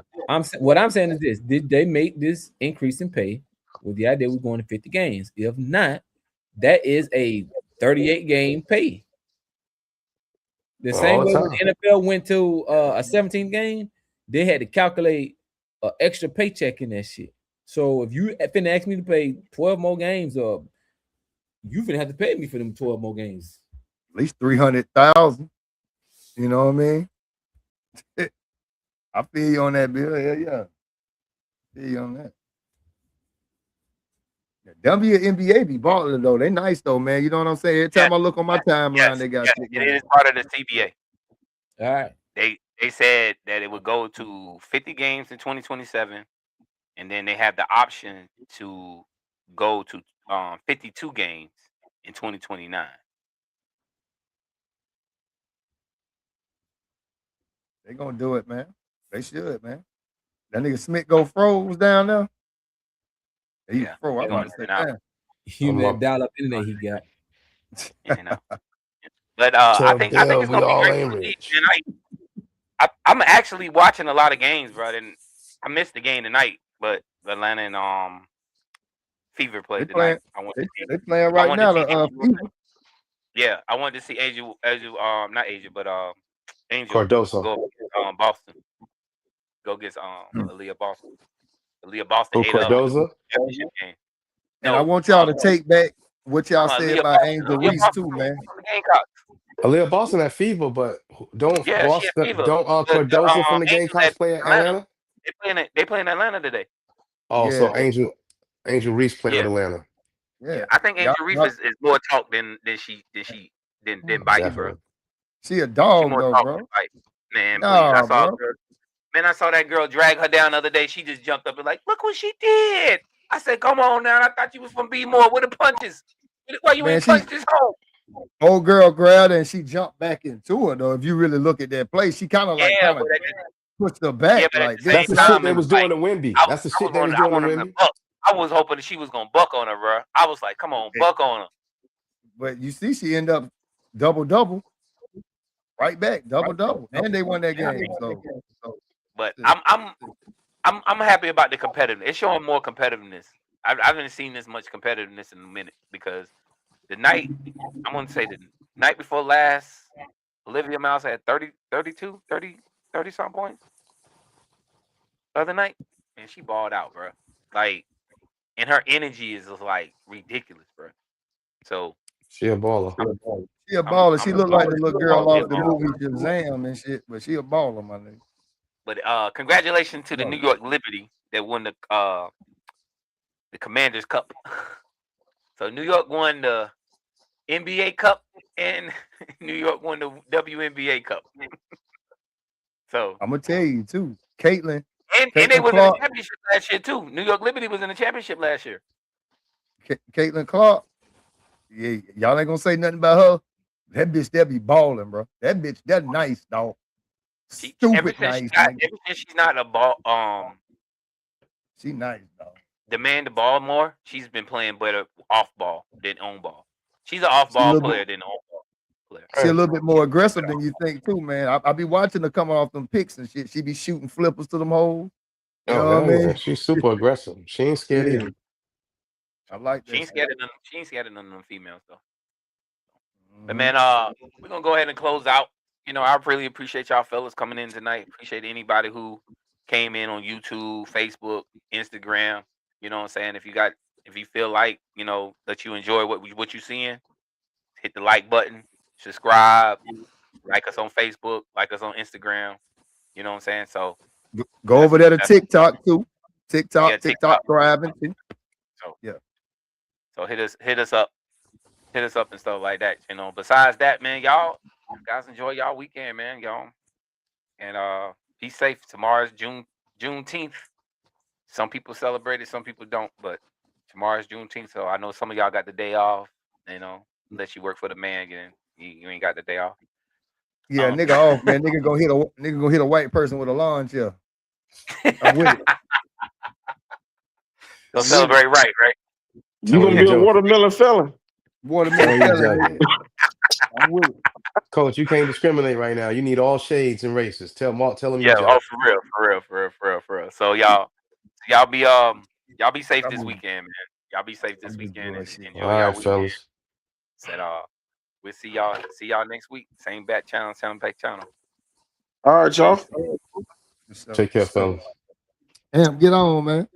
what I'm saying is this: did they make this increase in pay with the idea we're going to 50 games? If not, that is a 38 game pay. The same way when the NFL went to a 17 game, they had to calculate an extra paycheck in that shit. So if you finna ask me to pay 12 more games, you finna have to pay me for them 12 more games. At least 300,000. You know what I mean? I feel you on that, Bill. Yeah. Feel you on that. WNBA be balling though. They nice though, man. You know what I'm saying? Every time I look on my timeline, they got shit going. It is part of the CBA. All right. They said that it would go to 50 games in 2027, and then they have the option to go to 52 games in 2029. They gonna do it, man. They should, man. That nigga Smith go froze down there. He's froze. I'm about to say that. You that dial up internet he got. But I think it's gonna be great for the league. And I'm actually watching a lot of games, bro. And I missed the game tonight, but Atlanta and Fever played tonight. They playing right now. Yeah, I wanted to see Angel, not Angel, but Angel Cardoso. go Boston. Go get Aaliyah Boston. Aaliyah Boston. Cardozo. And I want y'all to take back what y'all said about Angel Reese too, man. Aaliyah Boston at Fever, but don't Cardozo from the Gamecocks play at Atlanta? They play in Atlanta today. Oh, yeah. So Angel Reese playing with Atlanta. Yeah, I think Angel Reese is more talk than bite, bro. She a dog though, bro. Man, I saw that girl drag her down the other day. She just jumped up and like, look what she did. I said, come on now. I thought you was from B-More with the punches. Why you ain't punched this hole? Old girl grabbed her and she jumped back into it though. If you really look at that play, she kind of pushed her back like this. That's the shit they was doing to Wimby. That's the shit they was doing to Wimby. I was hoping that she was gonna buck on her, bro. I was like, come on, buck on her. But you see, she ended up double. Right back, double, and they won that game. So. But I'm happy about the competitiveness. It's showing more competitiveness. I haven't seen this much competitiveness in a minute because the night before last, Olivia Mouse had 30 some points the other night, and she balled out, bro. Like, and her energy is just like ridiculous, bro. So she a baller. She a baller. She looked like the little girl off the movie Shazam and shit, but she a baller, my nigga. But congratulations to the New York Liberty that won the Commanders Cup. So New York won the NBA Cup and New York won the WNBA Cup. So I'm gonna tell you too, Caitlin. And they was in the championship last year too. New York Liberty was in the championship last year. Caitlin Clark. Yeah, y'all ain't gonna say nothing about her. That bitch, that be balling, bro. That bitch, that nice, dog. Stupid nice. Ever since she's not a ball, she nice, dog. Demand the ball more. She's been playing better off ball than on ball. She's an off ball player than on ball player. She a little bit more aggressive than you think too, man. I be watching her coming off them picks and shit. She be shooting flippers to them holes. You know what I mean? She's super aggressive. She ain't scared either. I like that. She ain't scared of none of them females though. But man, we're gonna go ahead and close out. You know, I really appreciate y'all fellas coming in tonight. Appreciate anybody who came in on YouTube, Facebook, Instagram. You know what I'm saying? If you got If you feel like that you enjoy what you seeing, hit the like button, subscribe, like us on Facebook, like us on Instagram. You know what I'm saying? So go over there to TikTok too. TikTok thriving too. So yeah. So hit us up and stuff like that. Besides that, man, y'all guys enjoy y'all weekend, man, y'all. And be safe. Tomorrow's Juneteenth. Some people celebrate it, some people don't, but tomorrow's Juneteenth, so I know some of y'all got the day off. Unless you work for the man, you ain't got the day off. Yeah, nigga off, man. Nigga gonna hit a white person with a lawn chair. I'm with it. Go celebrate right? You gonna be a watermelon felon. Watermelon felon. I'm with it. Coach, you can't discriminate right now. You need all shades and races. Tell him. Yeah, for real. So y'all be safe this weekend, man. Y'all be safe this weekend and enjoy y'all weekend. Fellas. Said we'll see y'all next week. Same bat channel, same back channel. All right, y'all. Take care, fellas. Damn, get on, man.